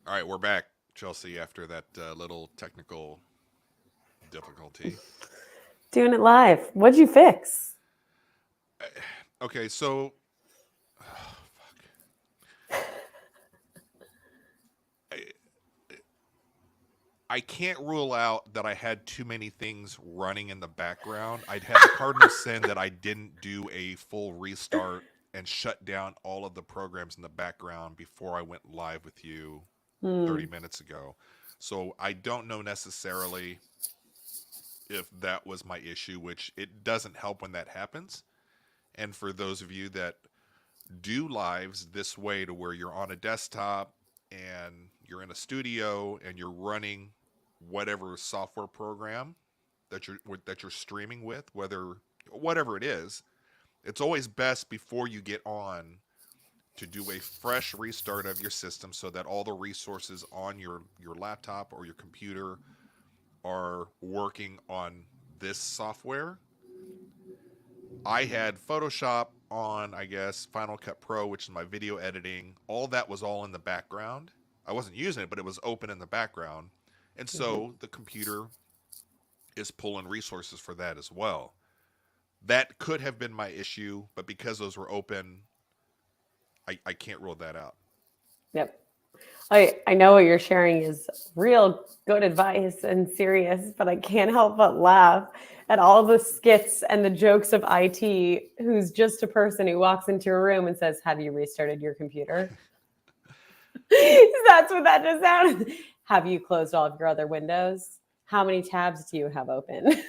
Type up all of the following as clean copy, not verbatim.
All right, we're back, Chelsea, after that little technical difficulty. Doing it live. What'd you fix? Okay, so fuck. I, I can't rule out that I had too many things running in the background. I'd had the cardinal sin that I didn't do a full restart and shut down all of the programs in the background before I went live with you 30 Hmm. minutes ago. So I don't know necessarily if that was my issue, which it doesn't help when that happens. And for those of you that do lives this way to where you're on a desktop and you're in a studio and you're running whatever software program that you're streaming with, whatever it is, it's always best before you get on to do a fresh restart of your system so that all the resources on your laptop or your computer are working on this software. I had Photoshop on, I guess, Final Cut Pro, which is my video editing. All that was all in the background. I wasn't using it, but it was open in the background. And Mhm. so the computer is pulling resources for that as well. That could have been my issue, but because those were open, I can't rule that out. Yep. I know what you're sharing is real good advice and serious, but I can't help but laugh at all the skits and the jokes of IT, who's just a person who walks into a room and says, "Have you restarted your computer?" That's what that just sounded. Have you closed all of your other windows? How many tabs do you have open?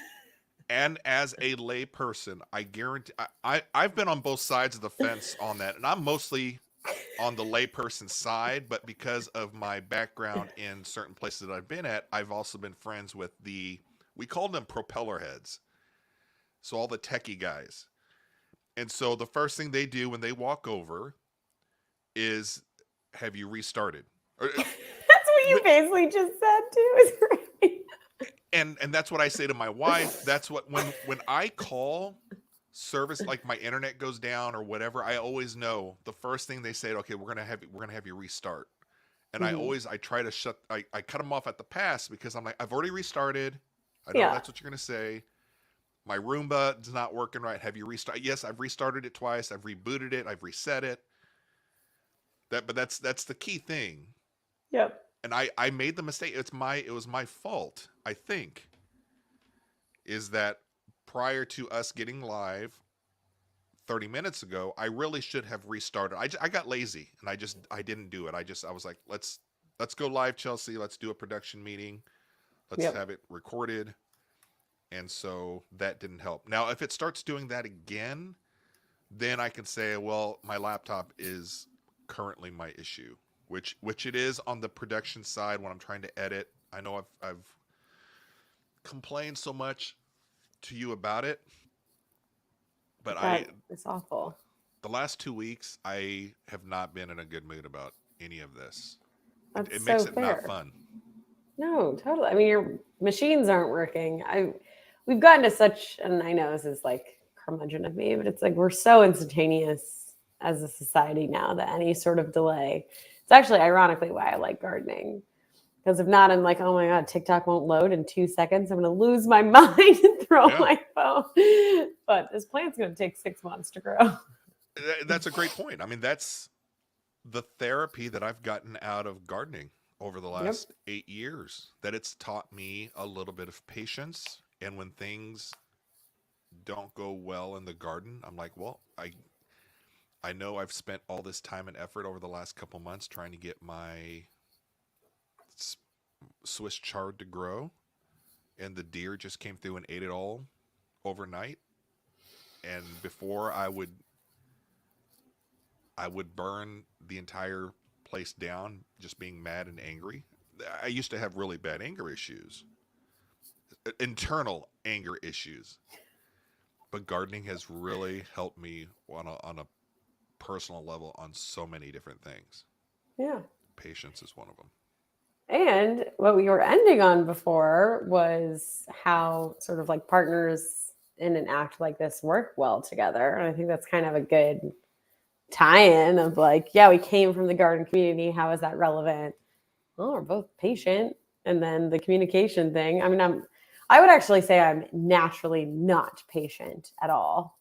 And as a lay person, I guarantee I've been on both sides of the fence on that, and I'm mostly on the layperson side, but because of my background in certain places that I've been at, I've also been friends with we called them propeller heads. So all the techie guys. And so the first thing they do when they walk over is, have you restarted? Or, That's what you basically just said too. Is right. and that's what I say to my wife. That's what when I call service, like my internet goes down or whatever, I always know the first thing they say, okay, we're gonna have you restart. And Mhm. I try to I cut them off at the pass because I'm like, I've already restarted. I know Yeah. that's what you're gonna say. My Roomba is not working right. Have you restarted? Yes, I've restarted it twice. I've rebooted it. I've reset it. But that's the key thing. Yep. And I made the mistake. It was my fault. I think is that prior to us getting live 30 minutes ago, I really should have restarted. I got lazy and I didn't do it. I was like, let's go live, Chelsea. Let's do a production meeting. Let's Yep. have it recorded. And so that didn't help. Now, if it starts doing that again, then I can say, well, my laptop is currently my issue, which it is on the production side when I'm trying to edit. I know I've complained so much to you about it, but That is awful. the last 2 weeks I have not been in a good mood about any of this. It That's makes so it not fair. fun. No, totally. I mean, your machines aren't working. We've gotten to such, and I know this is like curmudgeon of me, but it's like we're so instantaneous as a society now that any sort of delay. It's actually ironically why I like gardening. Because if not, I'm like, oh my God, TikTok won't load in 2 seconds. I'm going to lose my mind and throw Yeah, my phone. But this plant's going to take 6 months to grow. that's a great point. I mean, that's the therapy that I've gotten out of gardening over the Yep. last 8 years. That it's taught me a little bit of patience, and when things don't go well in the garden, I'm like, well, I know I've spent all this time and effort over the last couple months trying to get my Swiss chard to grow, and the deer just came through and ate it all overnight. And before I would burn the entire place down, just being mad and angry. I used to have really bad anger issues, internal anger issues. But gardening has really helped me on a personal level on so many different things. Yeah. Patience is one of them. And what we were ending on before was how sort of like partners in an act like this work well together. And I think that's kind of a good tie in of like, yeah, we came from the garden community. How is that relevant well, we're both patient. And then the communication thing. I mean, I would actually say I'm naturally not patient at all,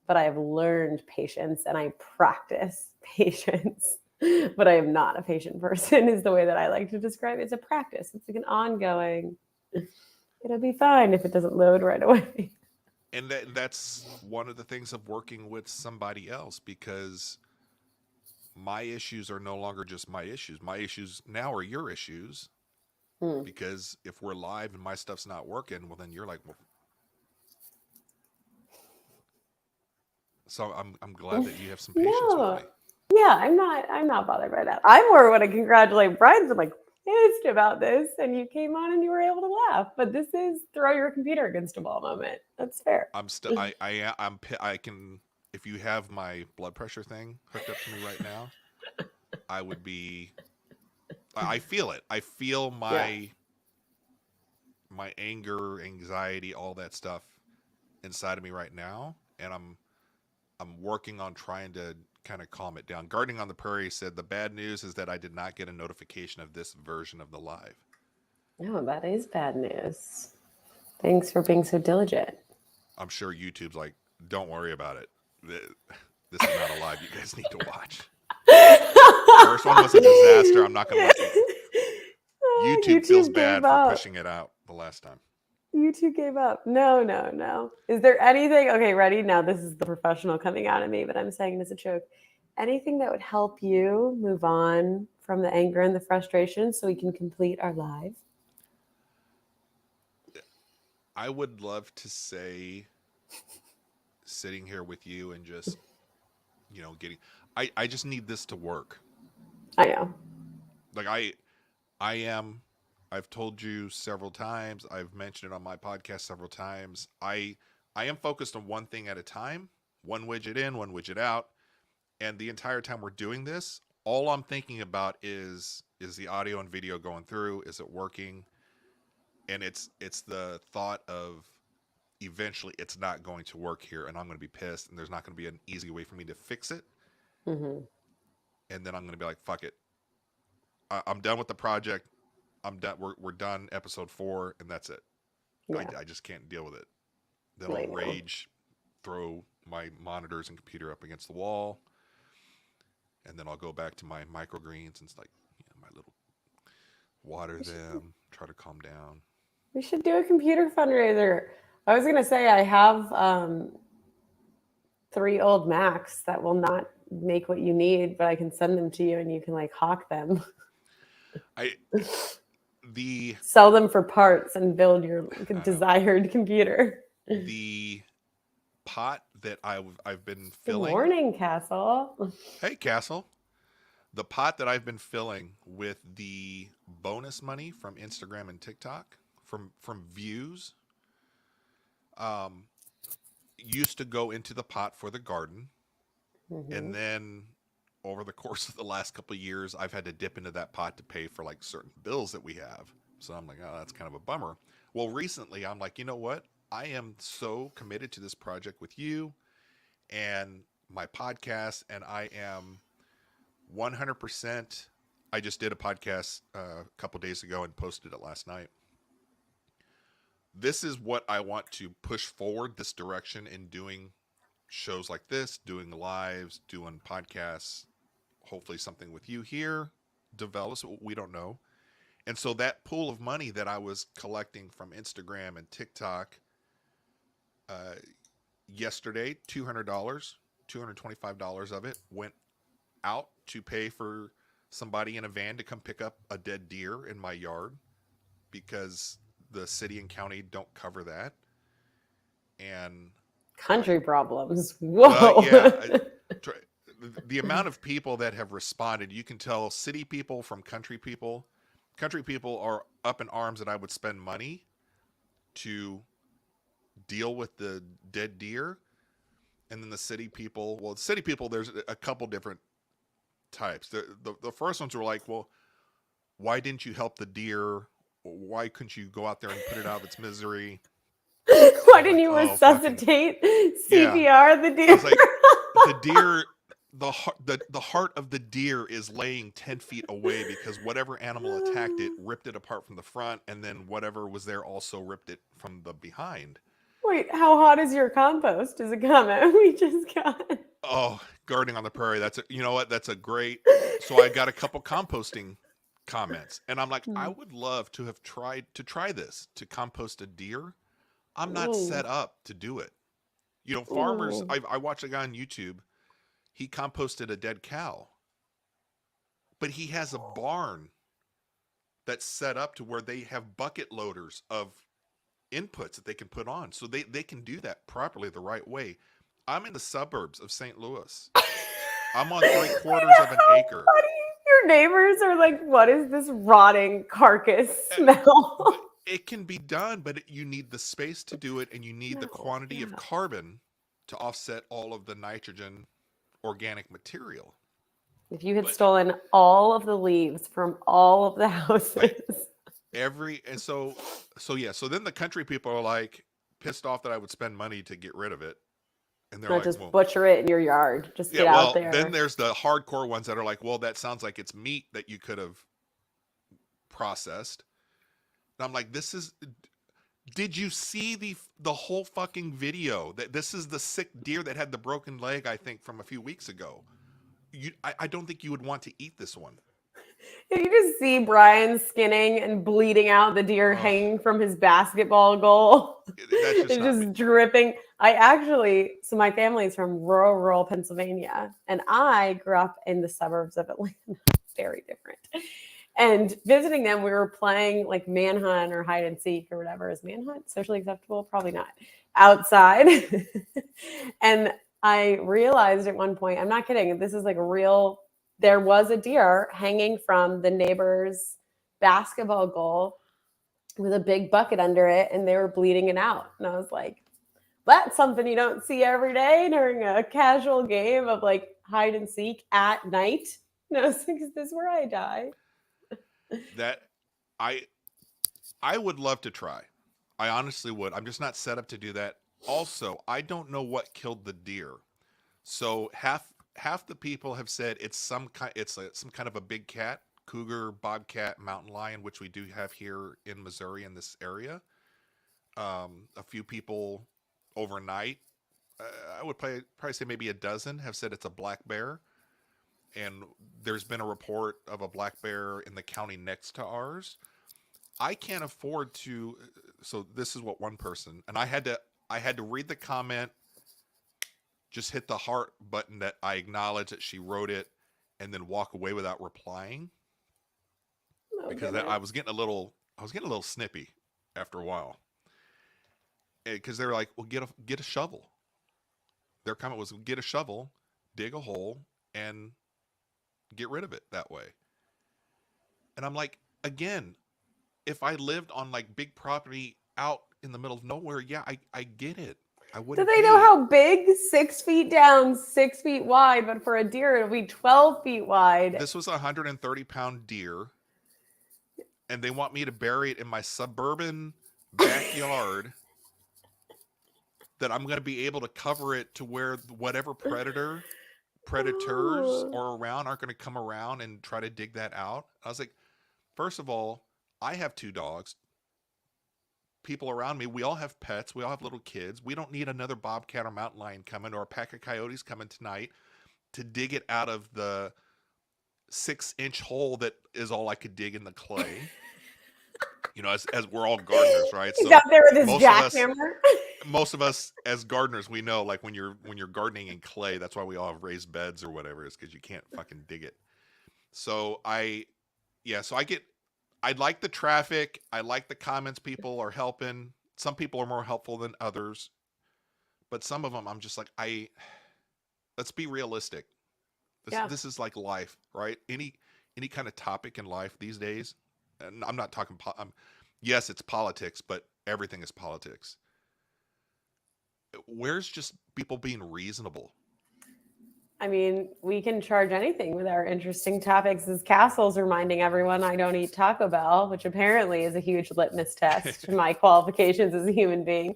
but I have learned patience and I practice patience. But I am not a patient person, is the way that I like to describe it. It's a practice, it's like an ongoing, it'll be fine if it doesn't load right away. And that's one of the things of working with somebody else, because my issues are no longer just my issues. My issues now are your issues, Hmm. because if we're live and my stuff's not working, well then you're like, well, so I'm glad that you have some patience with No. me. Yeah, I'm not bothered by that. I more want to congratulate Brian's. I'm like pissed about this, and you came on and you were able to laugh. But this is throw your computer against a wall moment. That's fair. I'm still I can, if you have my blood pressure thing hooked up to me right now, I would be, I feel it. I feel Yeah. my anger, anxiety, all that stuff inside of me right now, and I'm working on trying to kind of calm it down. Gardening on the Prairie said the bad news is that I did not get a notification of this version of the live. No, that is bad news. Thanks for being so diligent. I'm sure YouTube's like, don't worry about it. This is not a live you guys need to watch. The first one was a disaster. I'm not going to let you. YouTube feels YouTube gave bad for up. pushing it out the last time. YouTube gave up. No, no, no. Is there anything? Okay, ready? Now, this is the professional coming out of me, but I'm saying it as a joke. Anything that would help you move on from the anger and the frustration so we can complete our live? I would love to say sitting here with you and just, getting, I just need this to work. I know. Like I am, I've told you several times, I've mentioned it on my podcast several times. I am focused on one thing at a time, one widget in, one widget out, and the entire time we're doing this, all I'm thinking about is the audio and video going through, is it working? And it's the thought of eventually it's not going to work here and I'm going to be pissed and there's not going to be an easy way for me to fix it, Hmm. and then I'm going to be like, fuck it. I'm done with the project. I'm done. We're done. Episode 4, and that's it. Yeah, I just can't deal with it. Then I I'll know. rage, throw my monitors and computer up against the wall, and then I'll go back to my microgreens and it's like, my little water We should, them, try to calm down. we should do a computer fundraiser. I was gonna say I have 3 old Macs that will not make what you need, but I can send them to you and you can like hawk them, I the sell them for parts, and build your I know desired computer. the pot that I've been Good filling. morning, Castle. Hey, Castle. The pot that I've been filling with the bonus money from Instagram and TikTok, from views, um, used to go into the pot for the garden, Hmm. and then over the course of the last couple of years, I've had to dip into that pot to pay for like certain bills that we have. So I'm like, oh, that's kind of a bummer. Well, recently I'm like, you know what? I am so committed to this project with you and my podcast, and I am 100%. I just did a podcast a couple days ago and posted it last night. This is what I want to push forward, this direction, in doing shows like this, doing lives, doing podcasts, hopefully something with you here develops. We don't know. And so that pool of money that I was collecting from Instagram and TikTok, uh, yesterday, $225 of it went out to pay for somebody in a van to come pick up a dead deer in my yard, because the city and county don't cover that. And I, Country problems. well, Whoa. yeah, the amount of people that have responded, you can tell city people from country people. Country people are up in arms that I would spend money to deal with the dead deer. And then the city people, well, the city people, there's a couple different types. The first ones were like, well, why didn't you help the deer? Why couldn't you go out there and put it out of its misery? Why I'm didn't like, you oh, fucking, resuscitate yeah. CPR the I deer? was like, the deer, the heart of the deer is laying 10 feet away because whatever animal attacked it ripped it apart from the front, and then whatever was there also ripped it from the behind. Wait, how hot is your compost? Is a comment we just got. Oh, gardening on the prairie. You know what? That's a great. So I got a couple composting comments, and I'm like, I would love to have try this to compost a deer. I'm not Ooh, set up to do it. Farmers. ooh. I watched a guy on YouTube. He composted a dead cow, but he has a barn that's set up to where they have bucket loaders of inputs that they can put on, so they can do that properly the right way. I'm in the suburbs of St. Louis. I'm on three quarters of an How acre. funny. Your neighbors are like, what is this rotting carcass Uh, smell? It can be done, but you need the space to do it, and you need the No, quantity of yeah. carbon to offset all of the nitrogen organic material. If you had But stolen all of the leaves from all of the like houses. and so yeah, so then the country people are like pissed off that I would spend money to get rid of it. And they're Not like, just well, butcher it in your yard. Just yeah, get out well, then there. there's the hardcore ones that are like, well, that sounds like it's meat that you could have processed. And I'm like, did you see the whole fucking video? That this is the sick deer that had the broken leg, I think, from a few weeks ago. I don't think you would want to eat this one. If you just see Brian skinning and bleeding out the deer Oh, hanging from his basketball goal, that's just it's not me. just dripping. So my family's from rural Pennsylvania, and I grew up in the suburbs of Atlanta. Very different. And visiting them, we were playing like manhunt or hide and seek or whatever. Is manhunt socially acceptable? Probably not. Outside. And I realized at one point, I'm not kidding, this is like a real, there was a deer hanging from the neighbor's basketball goal with a big bucket under it, and they were bleeding it out. And I was like, that's something you don't see every day during a casual game of like hide and seek at night. No, I was like, is this where I die? That I I would love to try. I honestly would. I'm just not set up to do that. Also, I don't know what killed the deer. So half the people have said some kind of a big cat, cougar, bobcat, mountain lion, which we do have here in Missouri in this area. A few people overnight, uh, I would probably say maybe a dozen, have said it's a black bear. And there's been a report of a black bear in the county next to ours. I can't afford to. So this is what one person, and I had to read the comment, just hit the heart button that I acknowledge that she wrote it, and then walk away without replying Oh because goodness. I was getting a little snippy after a while because they were like, well, get a shovel. Their comment was, get a shovel, dig a hole, and get rid of it that way. And I'm like, again, if I lived on like big property out in the middle of nowhere, yeah, I get it. I Do wouldn't they know pay. how big? 6 feet down, 6 feet wide, but for a deer, it'll be 12 feet wide. This was a 130-pound deer, and they want me to bury it in my suburban backyard. That I'm going to be able to cover it to where whatever predators Oh. are around aren't going to come around and try to dig that out. I was like, first of all, I have two dogs. People around me, we all have pets. We all have little kids. We don't need another bobcat or mountain lion coming or a pack of coyotes coming tonight to dig it out of the 6-inch hole that is all I could dig in the clay. As we're all gardeners, right? He's So out there with his most of us jackhammer. most of us as gardeners, we know, like, when you're gardening in clay, that's why we all have raised beds or whatever, is because you can't fucking dig it. So I like the traffic. I like the comments. People are helping. Some people are more helpful than others, but some of them I'm just like, let's be realistic. This Yeah. this is like life, right? Any kind of topic in life these days, and I'm not talking. Yes, it's politics, but everything is politics. Where's just people being reasonable? I mean, we can charge anything with our interesting topics. As Castle's reminding everyone, I don't eat Taco Bell, which apparently is a huge litmus test to my qualifications as a human being.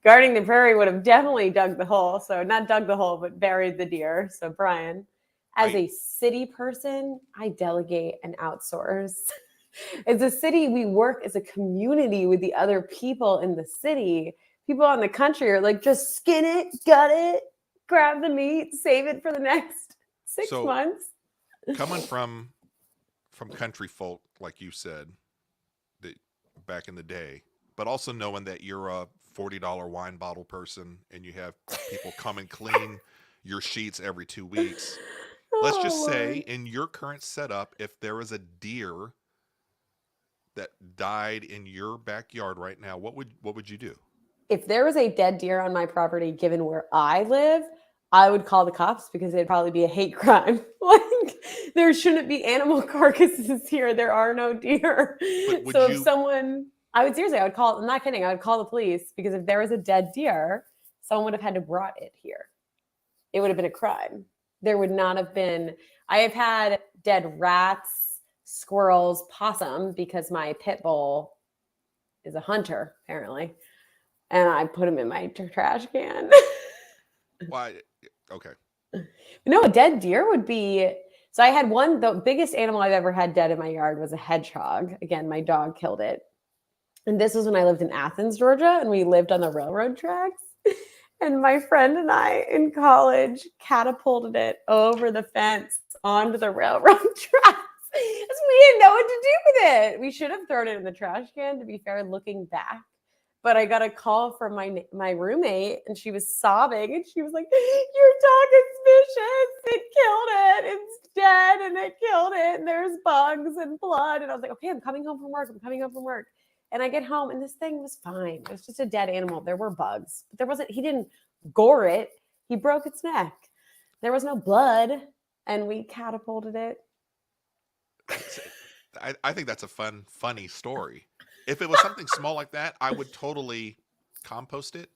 Guarding the prairie would have definitely dug the hole. So not dug the hole, but buried the deer. So Brian, as I a city person, I delegate and outsource. As a city, we work as a community with the other people in the city. People in the country are like, just skin it, gut it, grab the meat, save it for the next six so months. coming from country folk, like you said, that back in the day, but also knowing that you're a $40 wine bottle person and you have people come and clean your sheets every 2 weeks. Let's Oh, just say Lord. in your current setup, if there was a deer that died in your backyard right now, what would you do? If there was a dead deer on my property, given where I live, I would call the cops because it'd probably be a hate crime. Like, there shouldn't be animal carcasses here. There are no deer. But would So if you someone, I would seriously, I would call, I'm not kidding, I would call the police because if there was a dead deer, someone would have had to brought it here. It would have been a crime. There would not have been, I have had dead rats, squirrels, possum because my pit bull is a hunter, apparently. And I put him in my trash can. why okay. No, a dead deer would be. So I had one. The biggest animal I've ever had dead in my yard was a hedgehog. Again, my dog killed it. And this was when I lived in Athens, Georgia, and we lived on the railroad tracks. And my friend and I in college catapulted it over the fence onto the railroad tracks. Because we didn't know what to do with it. We should have thrown it in the trash can, to be fair, looking back. But I got a call from my roommate, and she was sobbing, and she was like, "Your dog is vicious. It killed it. It's dead, and it killed it. And there's bugs and blood." And I was like, "Okay, I'm coming home from work. I'm coming home from work." And I get home, and this thing was fine. It was just a dead animal. There were bugs, but there wasn't. He didn't gore it. He broke its neck. There was no blood, and we catapulted it. I think that's a funny story. If it was something small like that, I would totally compost it.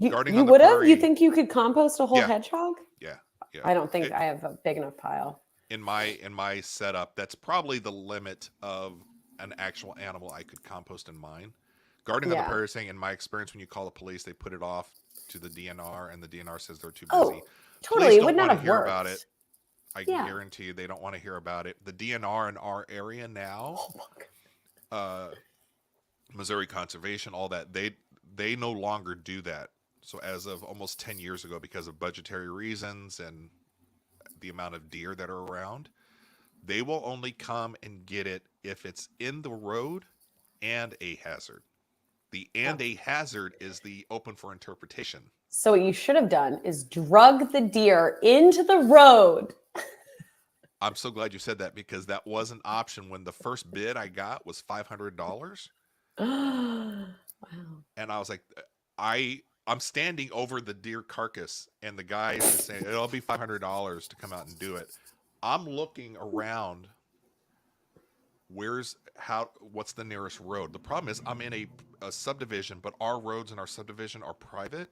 You Gardening you on the would have? You prairie, think you could compost a whole yeah, hedgehog? yeah, yeah. I don't think It, I have a big enough pile. in my setup, that's probably the limit of an actual animal I could compost in mine. Gardening on the Yeah. prairie thing, in my experience, when you call the police, they put it off to the DNR, and the DNR says they're too busy. Oh, totally. Police It don't would not want to have hear about it. worked. I can Yeah. guarantee you they don't want to hear about it. The DNR in our area now, Oh, look. uh, Missouri Conservation, all that, they no longer do that. So as of almost 10 years ago, because of budgetary reasons and the amount of deer that are around, they will only come and get it if it's in the road and a hazard. The Oh. and a hazard is the open for interpretation. So what you should have done is drug the deer into the road. I'm so glad you said that because that was an option when the first bid I got was $500. Wow. And I was like, I'm standing over the deer carcass, and the guy is saying it'll be $500 to come out and do it. I'm looking around. What's the nearest road? The problem is I'm in a subdivision, but our roads in our subdivision are private.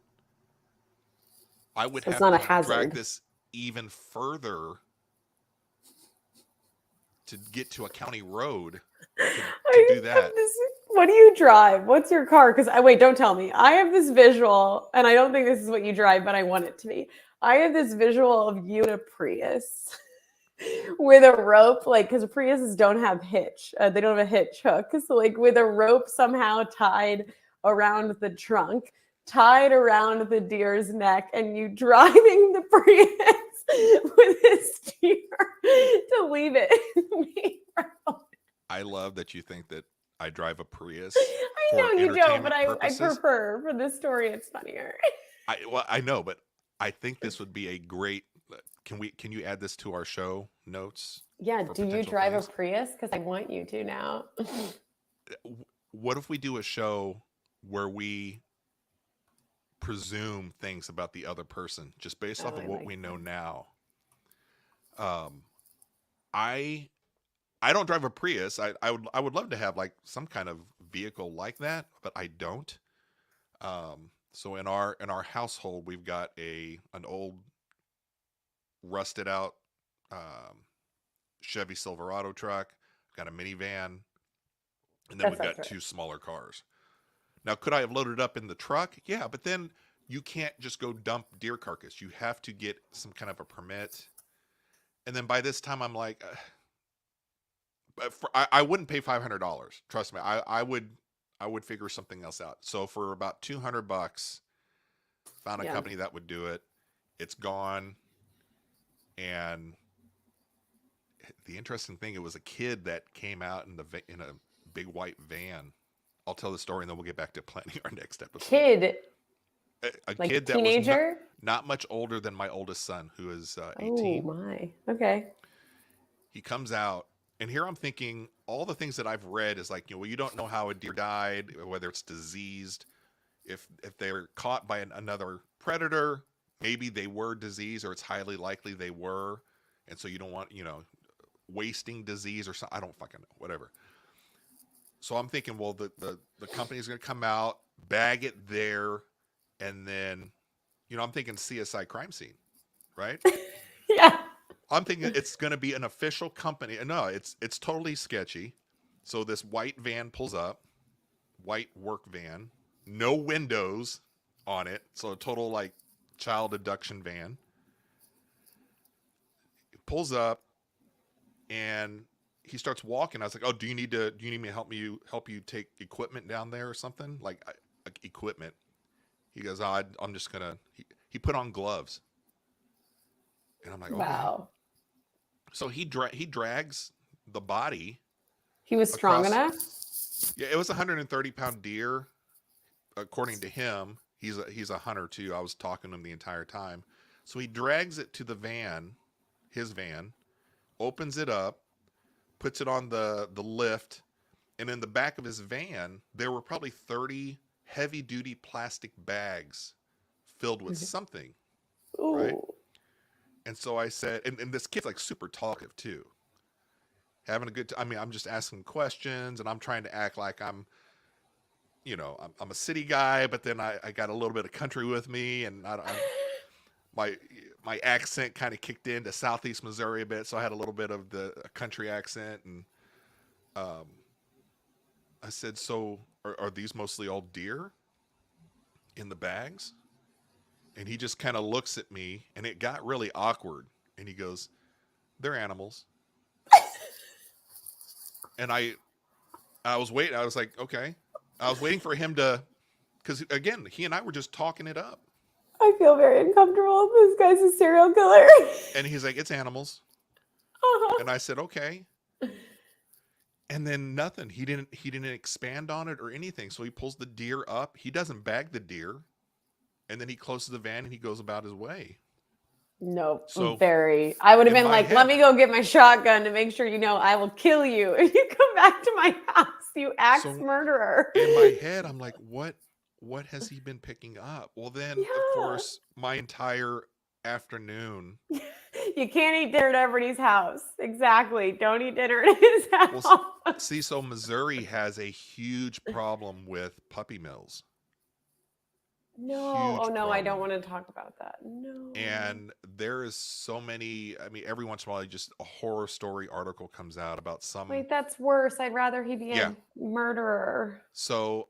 I would So it's have not a to drag hazard. this even further to get to a county road to I do have that. this. What do you drive? What's your car? Because I wait, don't tell me. I have this visual, and I don't think this is what you drive, but I want it to be. I have this visual of you in a Prius with a rope, like because Priuses don't have hitch. They don't have a hitch hook. So like with a rope somehow tied around the trunk, tied around the deer's neck, and you driving the Prius with this deer to leave it in the main road. I love that you think that I drive a Prius I for know you don't, but entertainment I purposes. prefer for this story. It's funnier. I know, but I think this would be a great. Can you add this to our show notes Yeah. for Do you potential drive a things? Prius? Because I want you to now. What if we do a show where we presume things about the other person just based off Oh, of I what like we know that. now? Um, I I don't drive a Prius. I would love to have like some kind of vehicle like that, but I don't. So in our household, we've got an old rusted out um, Chevy Silverado truck. We've got a minivan, and then That we've sounds got right. two smaller cars. Now, could I have loaded up in the truck? Yeah, but then you can't just go dump deer carcass. You have to get some kind of a permit. And then by this time, I'm like, I wouldn't pay $500. Trust me, I would figure something else out. So for about $200, found a Yeah. company that would do it. It's gone, and the interesting thing, it was a kid that came out in a big white van. I'll tell the story, and then we'll get back to planning our next episode. Kid, A like kid that was teenager? not much older than my oldest son, who is Oh 18. my. Okay. He comes out, and here I'm thinking all the things that I've read is like, well, you don't know how a deer died, whether it's diseased, if they're caught by another predator, maybe they were diseased, or it's highly likely they were, and so you don't want, wasting disease or something. I don't fucking know, whatever. So I'm thinking, well, the company's going to come out, bag it there, and then, I'm thinking CSI crime scene, right? Yeah. I'm thinking it's going to be an official company. No, it's totally sketchy. So this white van pulls up, white work van, no windows on it. So a total like child abduction van. It pulls up, and he starts walking. I was like, "Oh, do you need me to help you take equipment down there or something like equipment?" He goes, oh, "I'm just gonna." He put on gloves, and I'm like, "Okay." Wow. So he drags the body. He was strong enough? Yeah, it was a 130-pound deer, according to him. He's a hunter too. I was talking to him the entire time. So he drags it to the van, his van, opens it up, puts it on the lift, and in the back of his van, there were probably 30 heavy-duty plastic bags filled with something, Ooh. right? And so I said, and this kid's like super talkative too, having a good time. I mean, I'm just asking questions, and I'm trying to act like I'm a city guy, but then I got a little bit of country with me, and my accent kind of kicked into Southeast Missouri a bit, so I had a little bit of the country accent, and I said, "So are these mostly all deer in the bags?" And he just kind of looks at me, and it got really awkward, and he goes, "They're animals." And I was waiting. I was like, okay. I was waiting for him to, because again, he and I were just talking it up. I feel very uncomfortable. This guy's a serial killer. And he's like, "It's animals." And I said, "Okay." And then nothing. He didn't expand on it or anything. So he pulls the deer up. He doesn't bag the deer. And then he closes the van and he goes about his way. Nope. So I would have been like, head, let me go get my shotgun to make sure I will kill you if you come back to my house, you axe murderer. In my head, I'm like, what has he been picking up? Well, then, Yeah. of course, my entire afternoon. You can't eat dinner at everybody's house. Exactly. Don't eat dinner at his house. Well, see, so Missouri has a huge problem with puppy mills. No. Oh, no, I don't want to talk about that. No. And there is so many, I mean, every once in a while, just a horror story article comes out about some. Wait, that's worse. I'd rather he be a murderer. So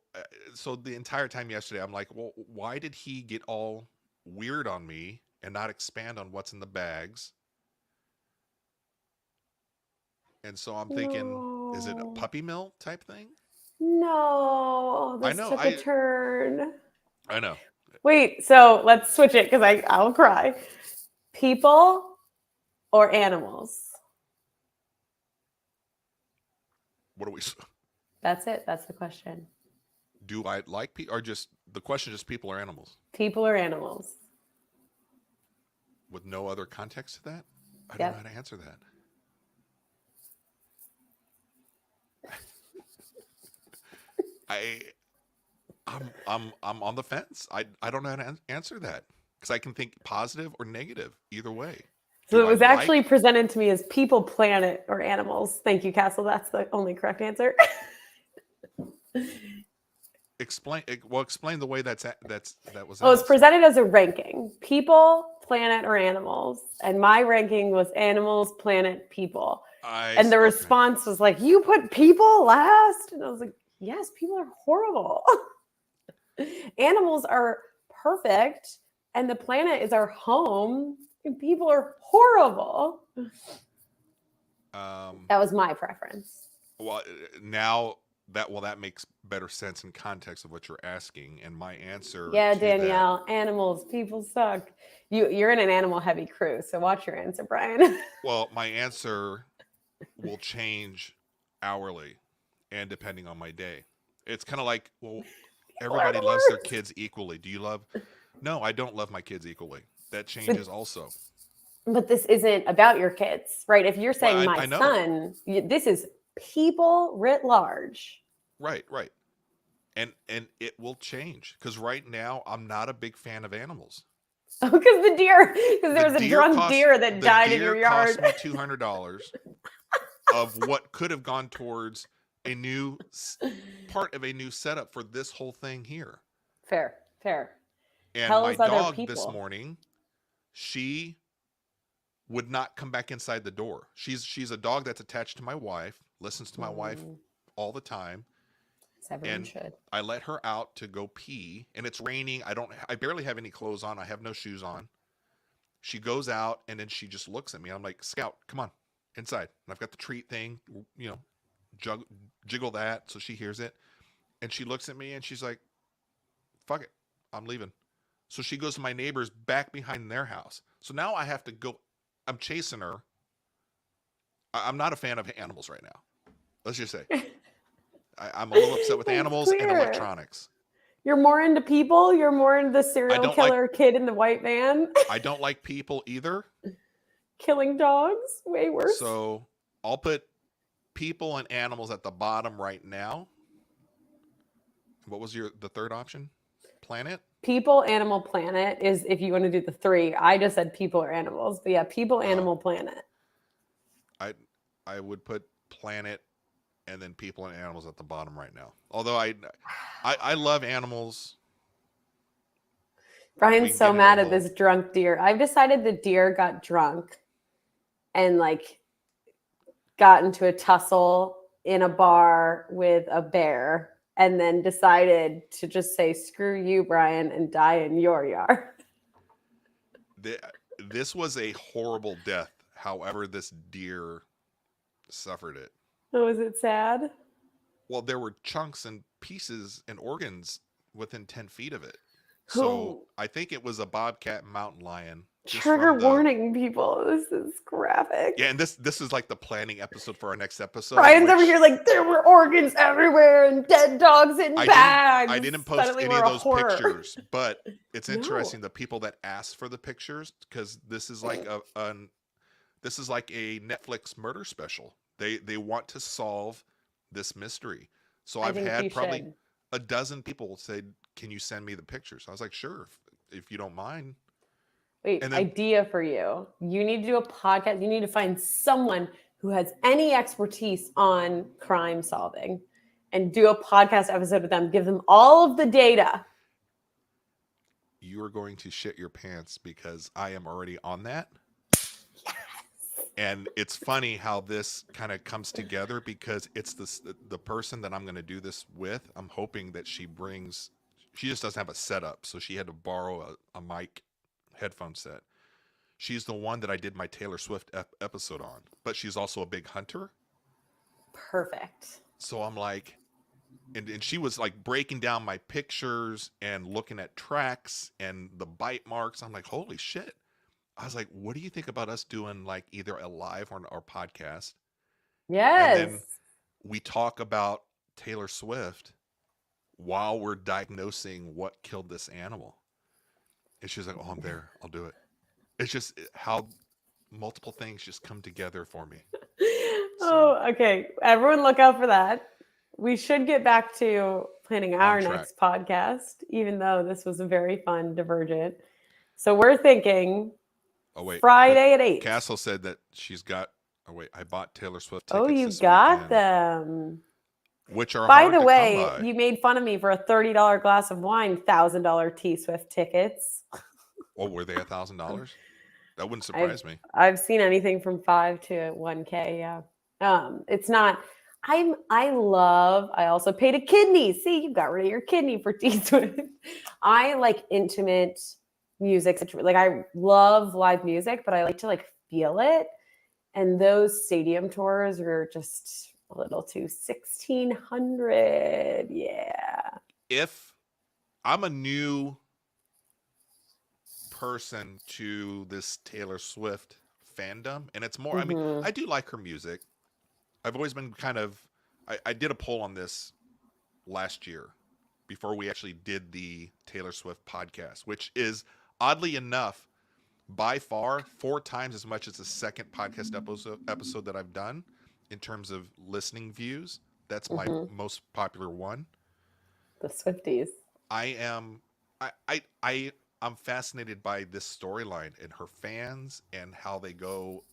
the entire time yesterday, I'm like, well, why did he get all weird on me and not expand on what's in the bags? And so I'm thinking, is it a puppy mill type thing? No. This took a turn. I know. Wait, so let's switch it because I'll cry. People or animals? What are we? That's it. That's the question. Do I like people, or just the question is people or animals? People or animals? With no other context to that? I don't know how to answer that. I'm on the fence. I don't know how to answer that because I can think positive or negative either way. So it was actually presented to me as people, planet, or animals. Thank you, Castle. That's the only correct answer. Explain the way that was. Oh, it's presented as a ranking: people, planet, or animals. And my ranking was animals, planet, people. And the response was like, "You put people last?" And I was like, "Yes, people are horrible." Animals are perfect, and the planet is our home, and people are horrible. Um, That was my preference. well, now that makes better sense in context of what you're asking, and my answer Yeah, to that. Danielle, animals, people suck. You're in an animal heavy crew, so watch your answer, Brian. Well, my answer will change hourly and depending on my day. It's kind of like, well, People are everybody the loves their worst. kids equally. Do you love? No, I don't love my kids equally. That But changes also. but this isn't about your kids, right? If you're Well, saying my I know. son, this is people writ large. Right, right. And it will change because right now I'm not a big fan of animals. Oh, because there was a drunk deer that The died in deer your cost yard. me $200 of what could have gone towards a new part of a new setup for this whole thing here. Fair, fair. And Tell my us other dog this people. morning, she would not come back inside the door. She's a dog that's attached to my wife, listens to my wife Mm, all the time, as everyone and should. I let her out to go pee, and it's raining. I barely have any clothes on. I have no shoes on. She goes out and then she just looks at me. I'm like, "Scout, come on, inside." And I've got the treat thing, you know, jiggle that so she hears it. And she looks at me and she's like, "Fuck it, I'm leaving." So she goes to my neighbors back behind their house. So now I have to go. I'm chasing her. I'm not a fan of animals right now. Let's just say I'm a little upset with It's animals and clear. electronics. You're more into people. You're more into the I serial don't like killer kid in the white van I don't like people either. killing dogs. Way worse. So I'll put people and animals at the bottom right now. What was the third option? Planet? People, animal, planet is if you want to do the three. I just said people or animals, but yeah, people, Uh, animal, planet. I I would put planet and then people and animals at the bottom right now. Although I love animals. We Brian's can so get into a mad at whole. this drunk deer. I've decided the deer got drunk and like got into a tussle in a bar with a bear and then decided to just say screw you, Brian, and die in your yard. This was a horrible death. However, this deer suffered it. Oh, is it sad? Well, there were chunks and pieces and organs within 10 feet of it. So Oh, I think it was a bobcat mountain lion just trigger from the. warning, people. This is graphic. Yeah, and this is like the planning episode for our next episode, Brian's over which here like there were organs everywhere and dead dogs in bags. I didn't post Suddenly any we're of a those horror. pictures, but it's No. interesting the people that asked for the pictures because this is like this is like a Netflix murder special. They want to solve this mystery. So I I've think you had probably should. a dozen people say, "Can you send me the pictures?" I was like, "Sure, if you don't mind." Wait, And then idea for you. You need to do a podcast. You need to find someone who has any expertise on crime solving and do a podcast episode with them. Give them all of the data. you are going to shit your pants because I am already on that. And it's funny how this kind of comes together because it's the person that I'm going to do this with. I'm hoping that she just doesn't have a setup, so she had to borrow a mic headphone set. She's the one that I did my Taylor Swift episode on, but she's also a big hunter. Perfect. So I'm like, and she was like breaking down my pictures and looking at tracks and the bite marks. I'm like, holy shit. I was like, what do you think about us doing like either a live or our podcast? And then Yes. we talk about Taylor Swift while we're diagnosing what killed this animal. And she's like, oh, I'm there. I'll do it. It's just how multiple things just come together for me. So Oh, okay. Everyone look out for that. We should get back to planning on our track. next podcast, even though this was a very fun divergent. So we're thinking Oh, wait. Friday at 8. Castle said that she's got. Oh, wait. I bought Taylor Swift Oh, tickets you this got weekend, them. which are By hard the to come way, by. you made fun of me for a $30 glass of wine, $1,000 T Swift tickets. Oh, were they $1,000? That wouldn't I've surprise me. I've seen anything from 5 to 1K. Yeah. It's not. I also paid a kidney. See, you got rid of your kidney for T Swift. I like intimate music. Like I love live music, but I like to like feel it. And those stadium tours are just a little too 1600. Yeah. If I'm a new person to this Taylor Swift fandom, and it's more, I mean, Mm-hmm. I do like her music. I've always been kind of, I did a poll on this last year before we actually did the Taylor Swift podcast, which is oddly enough by far 4 times as much as the second podcast episode that I've done in terms of listening views. That's my Mm-hmm. most popular one. The Swifties. I am I'm fascinated by this storyline and her fans and how they go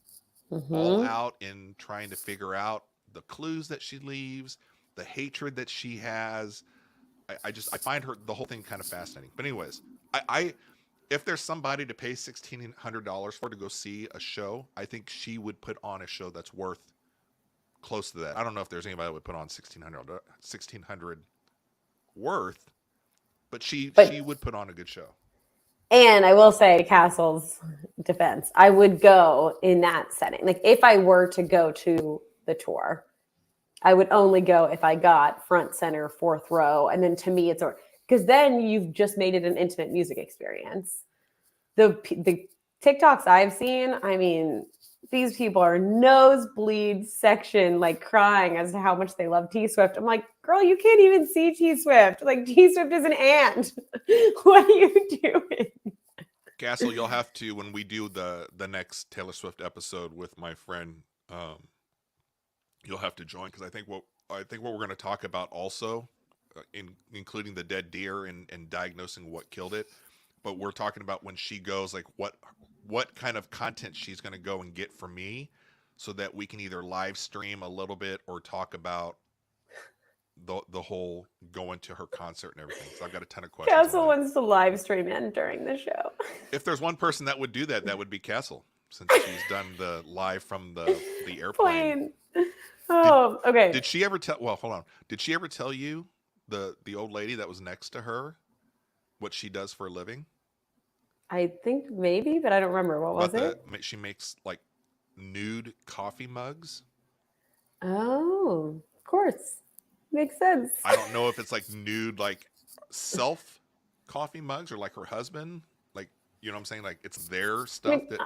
all Mm-hmm. out in trying to figure out the clues that she leaves, the hatred that she has. I find her the whole thing kind of fascinating. But anyways, I if there's somebody to pay $1,600 for to go see a show, I think she would put on a show that's worth close to that. I don't know if there's anybody that would put on 1,600 worth, but she But would put on a good show. and I will say, Castle's defense, I would go in that setting. Like if I were to go to the tour, I would only go if I got front center, fourth row, and then to me it's because then you've just made it an intimate music experience. The TikToks I've seen, I mean, these people are nosebleed section, like crying as to how much they love T Swift. I'm like, girl, you can't even see T Swift. Like T Swift is an ant. What are you doing? Castle, you'll have to when we do the next Taylor Swift episode with my friend. You'll have to join because I think what we're going to talk about also, including the dead deer and diagnosing what killed it. But we're talking about when she goes, like what kind of content she's going to go and get from me, so that we can either live stream a little bit or talk about the whole going to her concert and everything. So I've got a ton of questions on Castle that. wants to live stream in during the show. If there's one person that would do that, that would be Castle, since she's done the live from the airplane. Plain. Did Oh, okay. did she ever tell? Well, hold on. Did she ever tell you the old lady that was next to her what she does for a living? I think maybe, but I don't remember. What was About it? she makes like nude coffee mugs. Oh, of course. Makes sense. I don't know if it's like nude like self coffee mugs or like her husband. Like you know what I'm saying? Like it's their I stuff mean, that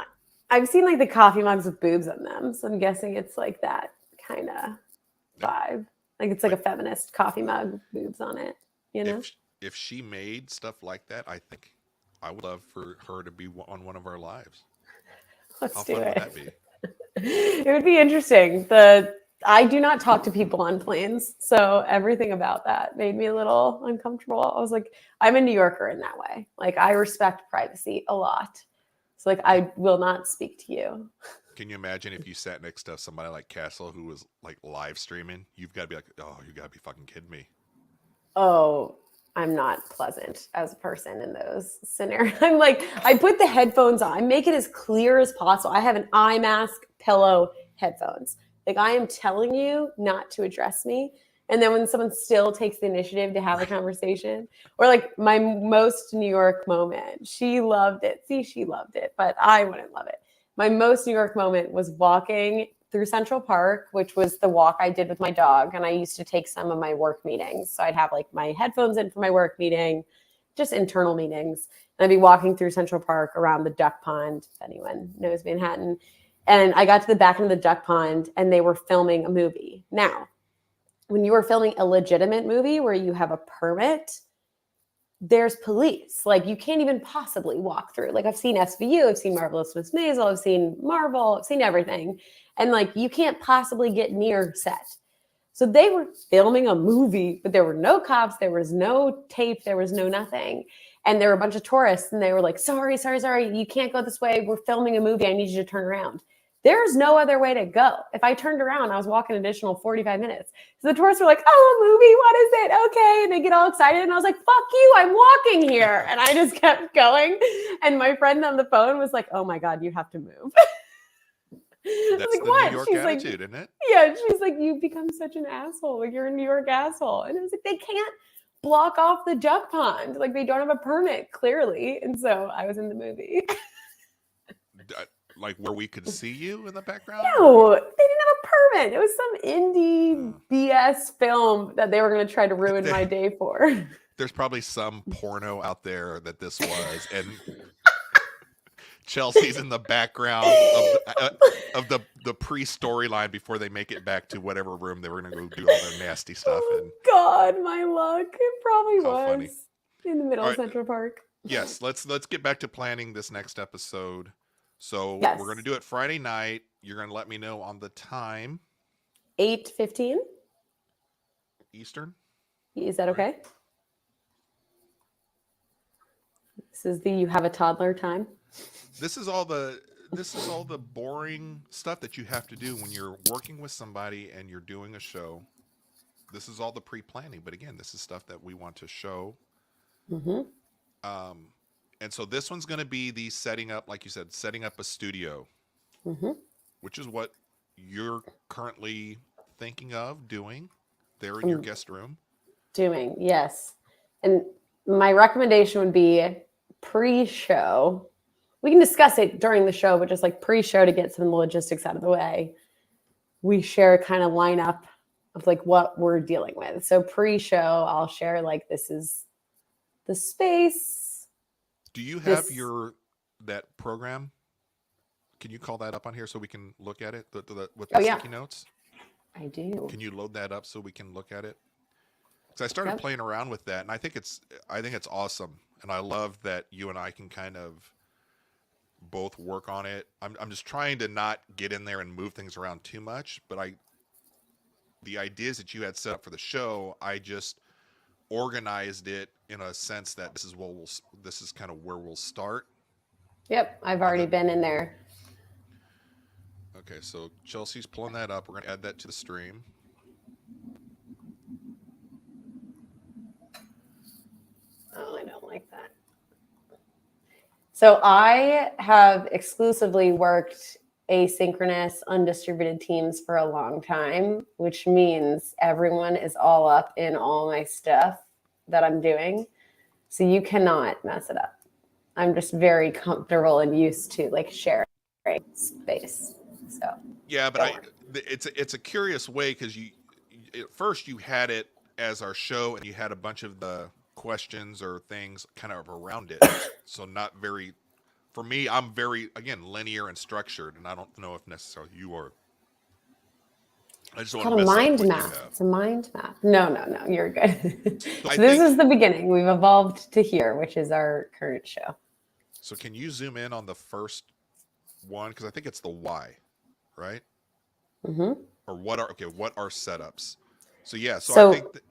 I've seen like the coffee mugs with boobs on them, so I'm guessing it's like that kind of vibe. Like it's like a like feminist coffee mug with boobs on it, you know? if she made stuff like that, I think I would love for her to be on one of our lives. Let's How do fun would it. that be? It would be interesting. I do not talk to people on planes, so everything about that made me a little uncomfortable. I was like, I'm a New Yorker in that way. Like I respect privacy a lot. So like Can, I will not speak to you. can you imagine if you sat next to somebody like Castle who was like live streaming? You've got to be like, oh, you got to be fucking kidding me. Oh, I'm not pleasant as a person in those scenarios. I'm like, I put the headphones on. I make it as clear as possible. I have an eye mask, pillow, headphones. Like I am telling you not to address me. And then when someone still takes the initiative to have a Right. conversation, or like my most New York moment, she loved it. See, she loved it, but I wouldn't love it. My most New York moment was walking through Central Park, which was the walk I did with my dog. And I used to take some of my work meetings. So I'd have like my headphones in for my work meeting, just internal meetings. And I'd be walking through Central Park around the duck pond, if anyone knows Manhattan. And I got to the back end of the duck pond and they were filming a movie. Now, when you are filming a legitimate movie where you have a permit, there's police. Like you can't even possibly walk through. Like I've seen SVU, I've seen Marvelous Miss Maisel, I've seen Marvel, I've seen everything. And like you can't possibly get near set. So they were filming a movie, but there were no cops, there was no tape, there was no nothing. And there were a bunch of tourists and they were like, sorry, you can't go this way. We're filming a movie. I need you to turn around. There's no other way to go. If I turned around, I was walking an additional 45 minutes. So the tourists were like, oh, a movie, what is it? Okay. And they get all excited. And I was like, fuck you, I'm walking here. And I just kept going. And my friend on the phone was like, oh my God, you have to move. I was That's like, the New what? York She's like, attitude, isn't it? yeah, she's like, you've become such an asshole. Like, you're a New York asshole. And I was like, they can't block off the duck pond. Like, they don't have a permit, clearly. And so I was in the movie. Like where we could see you in the background, or No, they didn't have a permit. It was some indie BS film that they were going to try to ruin my day for. there's probably some porno out there that this was, and Chelsea's in the background of the pre-storyline before they make it back to whatever room they were going to go do all their nasty stuff Oh, in. God, my luck. It probably How was funny. in the middle All of right. Central Park. Yes, let's get back to planning this next episode. So Yes. we're going to do it Friday night. You're going to let me know on the time. 8:15. Eastern. Is that okay? This is the you have a toddler time. This is all the boring stuff that you have to do when you're working with somebody and you're doing a show. This is all the pre-planning, but again, this is stuff that we want to show. Mm-hmm. And so this one's going to be the setting up, like you said, setting up a studio, which is what you're currently thinking of doing there in your guest room. Doing, yes. And my recommendation would be pre-show. We can discuss it during the show, but just like pre-show to get some of the logistics out of the way. We share a kind of lineup of like what we're dealing with. So pre-show, I'll share like this is the space. Do you have that program? Can you call that up on here so we can look at it with the sticky notes? I do. Can you load that up so we can look at it? Because I started playing around with that, and I think it's awesome, and I love that you and I can kind of both work on it. I'm just trying to not get in there and move things around too much, but the ideas that you had set up for the show, I just organized it in a sense that this is kind of where we'll start. Yep, I've already been in there. Okay, so Chelsea's pulling that up. We're going to add that to the stream. Oh, I don't like that. So I have exclusively worked asynchronous, undistributed teams for a long time, which means everyone is all up in all my stuff that I'm doing. So you cannot mess it up. I'm just very comfortable and used to like sharing space. So yeah, but it's a curious way because at first you had it as our show and you had a bunch of the questions or things kind of around it. So not very, for me, I'm very, again, linear and structured, and I don't know if necessarily you are. I just don't want to mess up what you have. It's a mind map. No, you're good. So this is the beginning. We've evolved to here, which is our current show. So can you zoom in on the first one? Because I think it's the why, right? Mm-hmm. Or what are setups? So yeah, so I think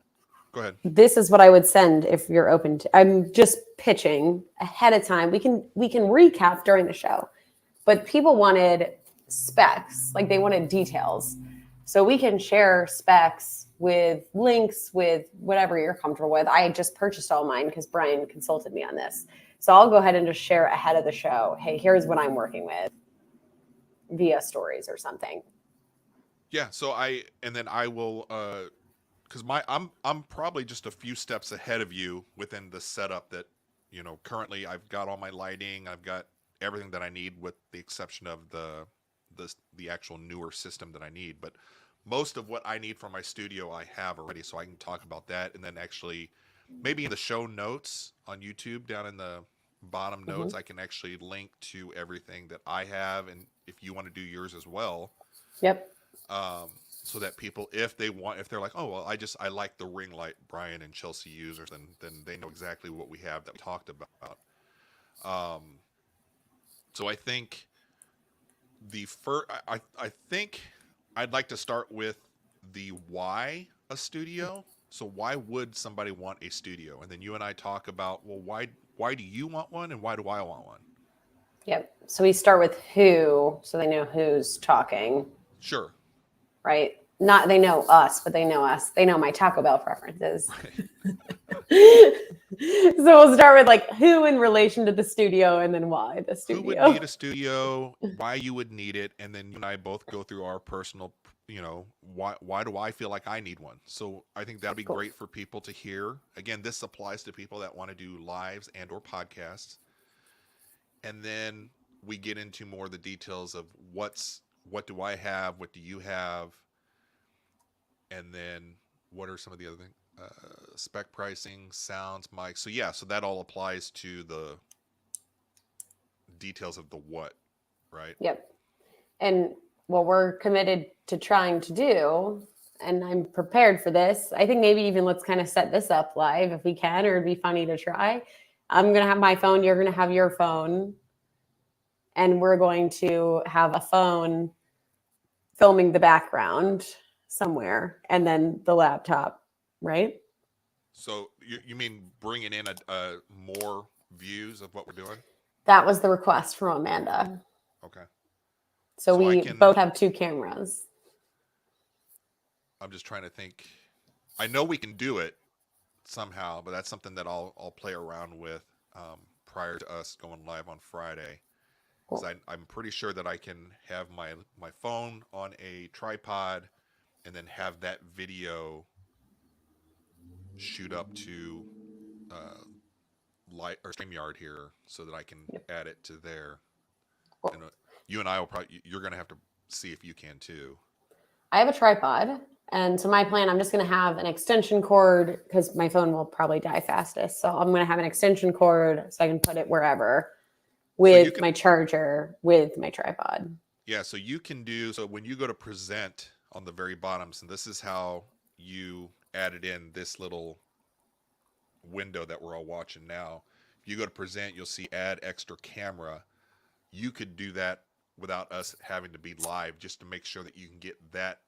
go ahead. This is what I would send if you're open to. I'm just pitching ahead of time. We can recap during the show, but people wanted specs, like they wanted details. So we can share specs with links, with whatever you're comfortable with. I just purchased all mine because Brian consulted me on this. So I'll go ahead and just share ahead of the show. Hey, here's what I'm working with via stories or something. Yeah. So I will, because I'm probably just a few steps ahead of you within the setup that, currently I've got all my lighting, I've got everything that I need with the exception of the actual newer system that I need. But most of what I need for my studio I have already, so I can talk about that. And then actually maybe in the show notes on YouTube down in the bottom notes, I can actually link to everything that I have. And if you want to do yours as well. Yep. So that people, if they're like, oh, well, I like the ring light Brian and Chelsea users, then they know exactly what we have that we talked about. So I think I think I'd like to start with the why a studio. So why would somebody want a studio? And then you and I talk about, well, why do you want one and why do I want one? Yep. So we start with who, so they know who's talking. Sure. Right. not they know us, but they know us. They know my Taco Bell preferences. Right. So we'll start with like who in relation to the studio, and then why the Who would studio. need a studio, why you would need it, and then you and I both go through our personal, why do I feel like I need one? So I think that'd be Cool. great for people to hear. Again, this applies to people that want to do lives and or podcasts. And then we get into more of the details of what do I have, what do you have, and then what are some of the other things? Spec pricing, sounds, mics. So yeah, so that all applies to the details of the what, right? Yep. And what we're committed to trying to do, and I'm prepared for this. I think maybe even let's kind of set this up live if we can, or it'd be funny to try. I'm going to have my phone, you're going to have your phone, and we're going to have a phone filming the background somewhere, and then the laptop, right? So you mean bringing in a more views of what we're doing? That was the request from Amanda. Okay. So So I we can. both have 2 cameras. I'm just trying to think. I know we can do it somehow, but that's something that I'll play around with prior to us going live on Friday. Because Cool. I'm pretty sure that I can have my phone on a tripod, and then have that video shoot up to uh, light or StreamYard here, so that I can Yep. add it to there. Cool. And you and I will probably you're gonna have to see if you can too. I have a tripod. And so my plan, I'm just going to have an extension cord because my phone will probably die fastest. So I'm going to have an extension cord so I can put it wherever So you with can my charger with my tripod. Yeah, so you can do so when you go to present on the very bottom, so this is how you added in this little window that we're all watching now. If you go to present, you'll see add extra camera. You could do that without us having to be live, just to make sure that you can get that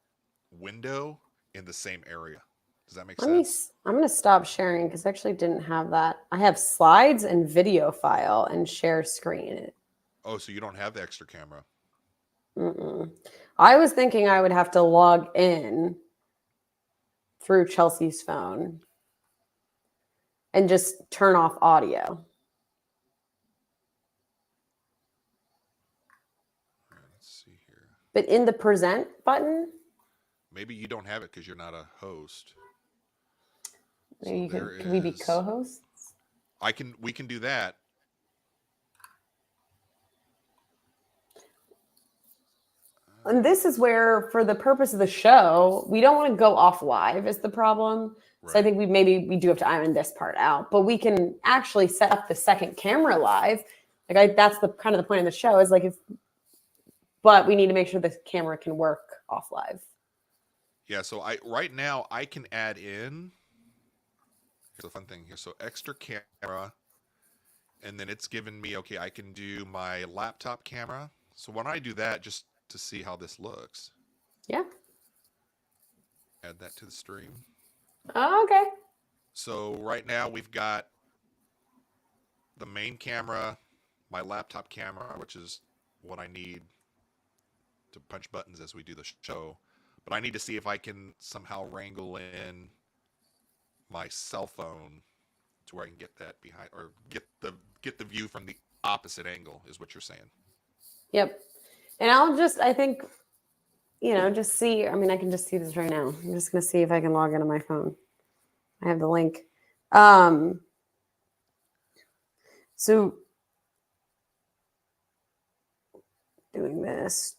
window in the same area. Does that make sense? I'm going to stop sharing because I actually didn't have that. I have slides and video file and share screen. Oh, so you don't have the extra camera. Mm-mm. I was thinking I would have to log in through Chelsea's phone and just turn off audio. All right, let's see here. But in the present button, Maybe you don't have it because you're not a host. maybe So you there can we be is. co-hosts? We can do that. And this is where, for the purpose of the show, we don't want to go off live is the problem. So I Right. think we do have to iron this part out, but we can actually set up the second camera live. That's the kind of the point of the show is like but we need to make sure the camera can work off live. Yeah, so I right now I can add in. Here's a fun thing here. So extra camera, and then it's given me, okay, I can do my laptop camera. So when I do that, just to see how this looks, Yeah. add that to the stream. Oh, okay. So right now we've got the main camera, my laptop camera, which is what I need to punch buttons as we do the show. But I need to see if I can somehow wrangle in my cell phone to where I can get that behind, or get the view from the opposite angle, is what you're saying. Yep. And I think, just see. I mean, I can just see this right now. I'm just going to see if I can log into my phone. I have the link. So doing this.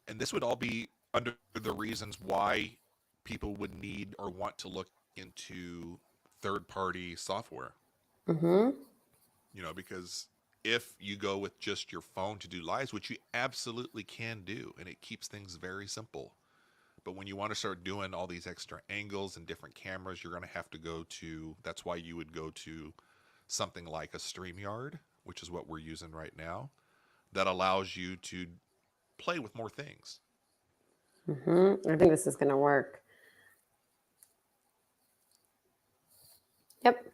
And this would all be under the reasons why people would need or want to look into third-party software. Mm-hmm. Because if you go with just your phone to do lives, which you absolutely can do, and it keeps things very simple. But when you want to start doing all these extra angles and different cameras, you're going to have to go to, that's why you would go to something like a StreamYard, which is what we're using right now, that allows you to play with more things. Mm-hmm. I think this is going to work. Yep.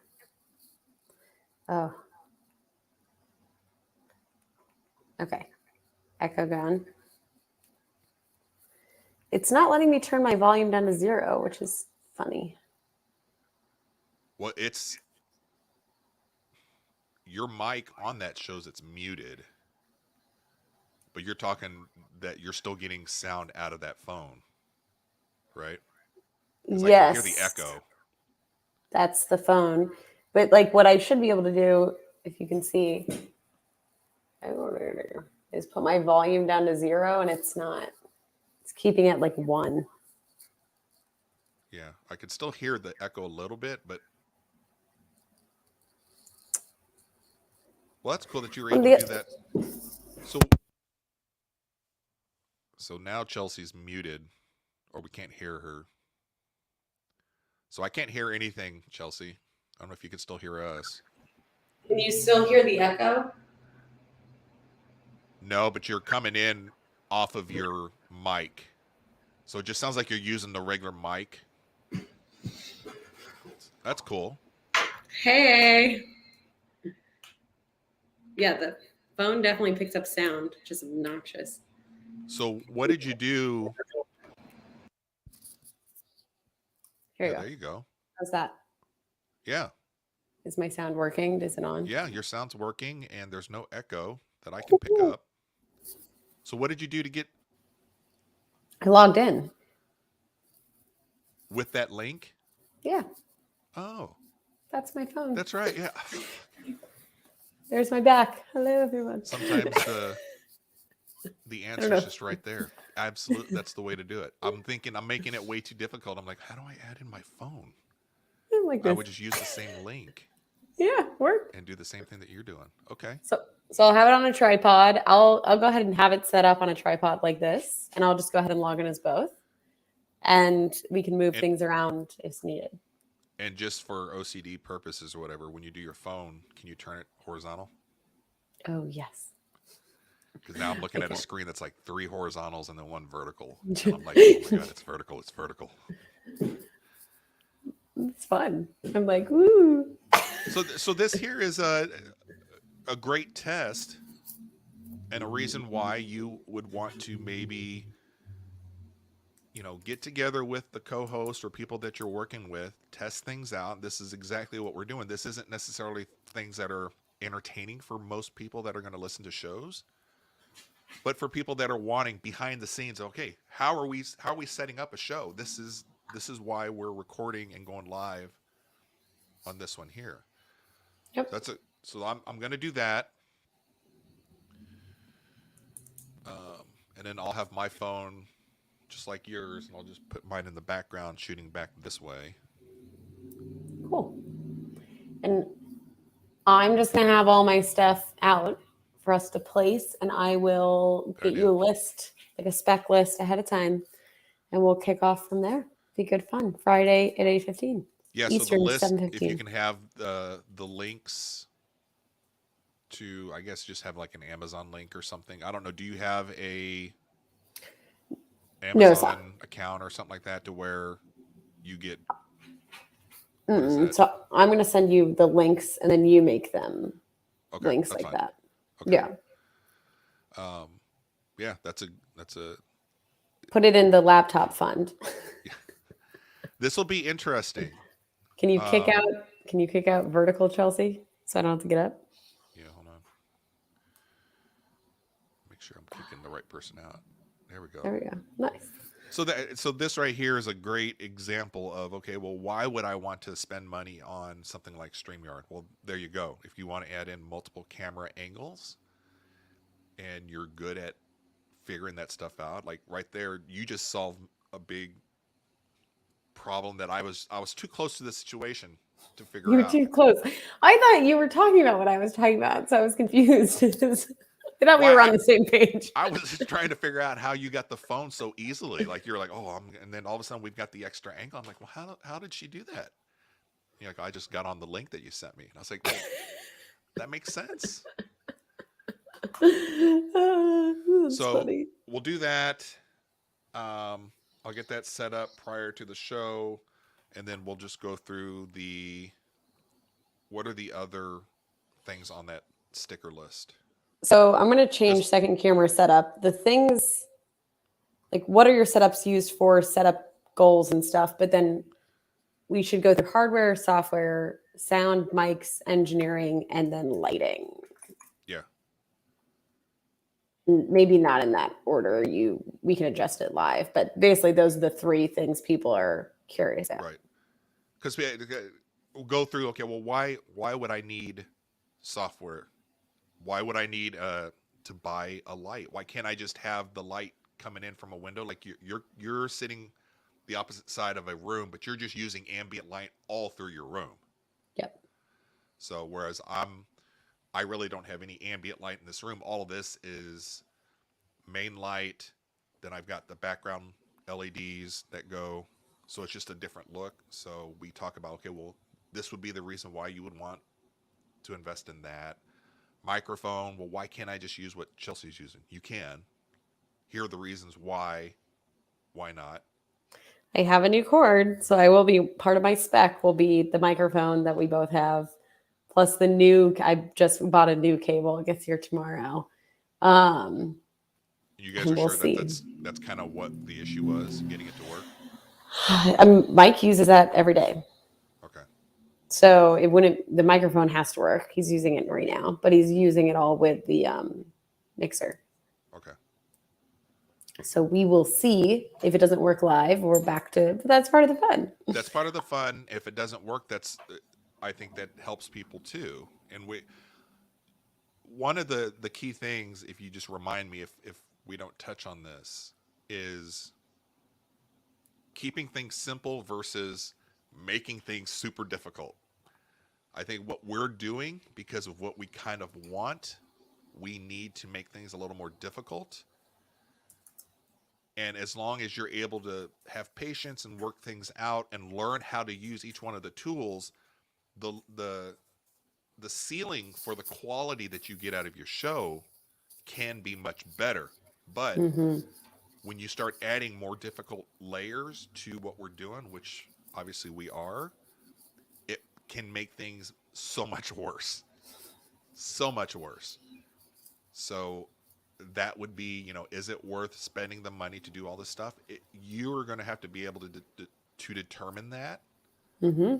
Oh. Okay. Echo gone. It's not letting me turn my volume down to 0, which is funny. Well, it's your mic on that shows it's muted, but you're talking that you're still getting sound out of that phone, right? Because I can hear the Yes, echo. that's the phone. But like what I should be able to do, if you can see, is put my volume down to 0, and it's not. It's keeping it like 1. Yeah, I can still hear the echo a little bit, but well, that's cool that you were And able to do that. So, so now Chelsea's muted, or we can't hear her. So I can't hear anything, Chelsea. I don't know if you can still hear us. Can you still hear the echo? No, but you're coming in off of your mic. So it just sounds like you're using the regular mic. That's cool. Hey. Yeah, the phone definitely picks up sound, which is obnoxious. So what did you do? Here Yeah, you go. there you go. How's that? Yeah. Is my sound working? Is it on? Yeah, your sound's working and there's no echo that I can pick up. So what did you do to get I logged in. with that link? Yeah, Oh, that's my phone. that's right. Yeah. There's my back. Hello, everyone. Sometimes the answer is just right there. Absolutely, that's the way to do it. I'm thinking I'm making it way too difficult. I'm like, how do I add in my phone? Like I this. would just use the same link Yeah, work. and do the same thing that you're doing. Okay. So I'll have it on a tripod. I'll go ahead and have it set up on a tripod like this, and I'll just go ahead and log in as both, and we can move And things around if needed. and just for OCD purposes or whatever, when you do your phone, can you turn it horizontal? Oh yes. Because now I'm looking at a Okay. screen that's like 3 horizontals and then 1 vertical, and I'm like, oh my god, it's vertical. It's vertical. It's fun. I'm like, woo. So this here is a great test and a reason why you would want to maybe get together with the co-host or people that you're working with, test things out. This is exactly what we're doing. This isn't necessarily things that are entertaining for most people that are going to listen to shows, but for people that are wanting behind the scenes, okay, how are we setting up a show? This is why we're recording and going live on this one here. Yep. So I'm going to do that. And then I'll have my phone just like yours, and I'll just put mine in the background shooting back this way. Cool. And I'm just going to have all my stuff out for us to place, and I will get you a list, like a spec list ahead of time, and we'll kick off from there. Be good fun. Friday at 8:15. Yeah, Eastern, so the list, 7:15. if you can have the links to, I guess, just have like an Amazon link or something. I don't know. Do you have a Amazon account or something like that to where you get? So I'm going to send you the links, and then you make them links like fine. that. Okay. Yeah. Yeah, that's a. Put it in the laptop fund. This will be interesting. Can you kick out? Can you kick out vertical, Chelsea? So I don't have to get up. Yeah, hold on. Make sure I'm kicking the right person out. There we go. There we go. Nice. So this right here is a great example of, okay, well, why would I want to spend money on something like StreamYard? Well, there you go. If you want to add in multiple camera angles and you're good at figuring that stuff out, like right there, you just solved a big problem that I was too close to the situation to figure out. You were too close. I thought you were talking about what I was talking about, so I was confused. I thought we were on the same page. I was just trying to figure out how you got the phone so easily. Like you're like, oh, and then all of a sudden we've got the extra angle. I'm like, well, how did she do that? You're like, I just got on the link that you sent me. And I was like, well, that makes sense. So funny. We'll do that. I'll get that set up prior to the show, and then we'll just go through what are the other things on that sticker list. So I'm going to change second camera setup. The things like what are your setups used for, setup goals and stuff, but then we should go through hardware, software, sound, mics, engineering, and then lighting. Yeah. Maybe not in that order. We can adjust it live, but basically those are the three things people are curious about. Right. Because we'll go through. Okay. Well, why would I need software? Why would I need to buy a light? Why can't I just have the light coming in from a window? Like you're sitting the opposite side of a room, but you're just using ambient light all through your room. Yep. So whereas I really don't have any ambient light in this room. All of this is main light. Then I've got the background LEDs that go. So it's just a different look. So we talk about, okay, well, this would be the reason why you would want to invest in that. Microphone, well, why can't I just use what Chelsea's using? You can. Here are the reasons why. Why not? I have a new cord, so I will be part of my spec will be the microphone that we both have, plus the new. I just bought a new cable. It gets here tomorrow. Um, You guys and are we'll sure that see. that's kind of what the issue was, getting it to work? Mike uses that every day. Okay. So it wouldn't. The microphone has to work. He's using it right now, but he's using it all with the mixer. Okay. So we will see if it doesn't work live. We're back to. But that's part of the fun. That's part of the fun. If it doesn't work, I think that helps people too. And one of the key things, if you just remind me, if we don't touch on this, is keeping things simple versus making things super difficult. I think what we're doing, because of what we kind of want, we need to make things a little more difficult. And as long as you're able to have patience and work things out and learn how to use each one of the tools, the the the ceiling for the quality that you get out of your show can be much better. But Mm-hmm. when you start adding more difficult layers to what we're doing, which obviously we are, it can make things so much worse. So much worse. So that would be, is it worth spending the money to do all this stuff? You're going to have to be able to determine that. Mm-hmm.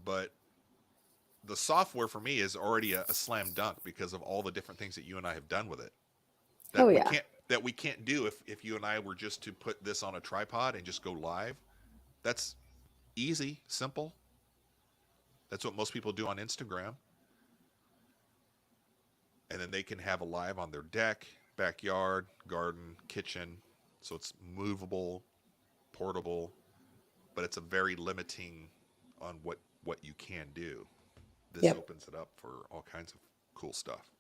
But the software for me is already a slam dunk because of all the different things that you and I have done with it. Oh That we yeah. can't do if you and I were just to put this on a tripod and just go live. That's easy, simple. That's what most people do on Instagram. And then they can have a live on their deck, backyard, garden, kitchen. So it's movable, portable, but it's a very limiting on what you can do. This Yep. opens it up for all kinds of cool stuff.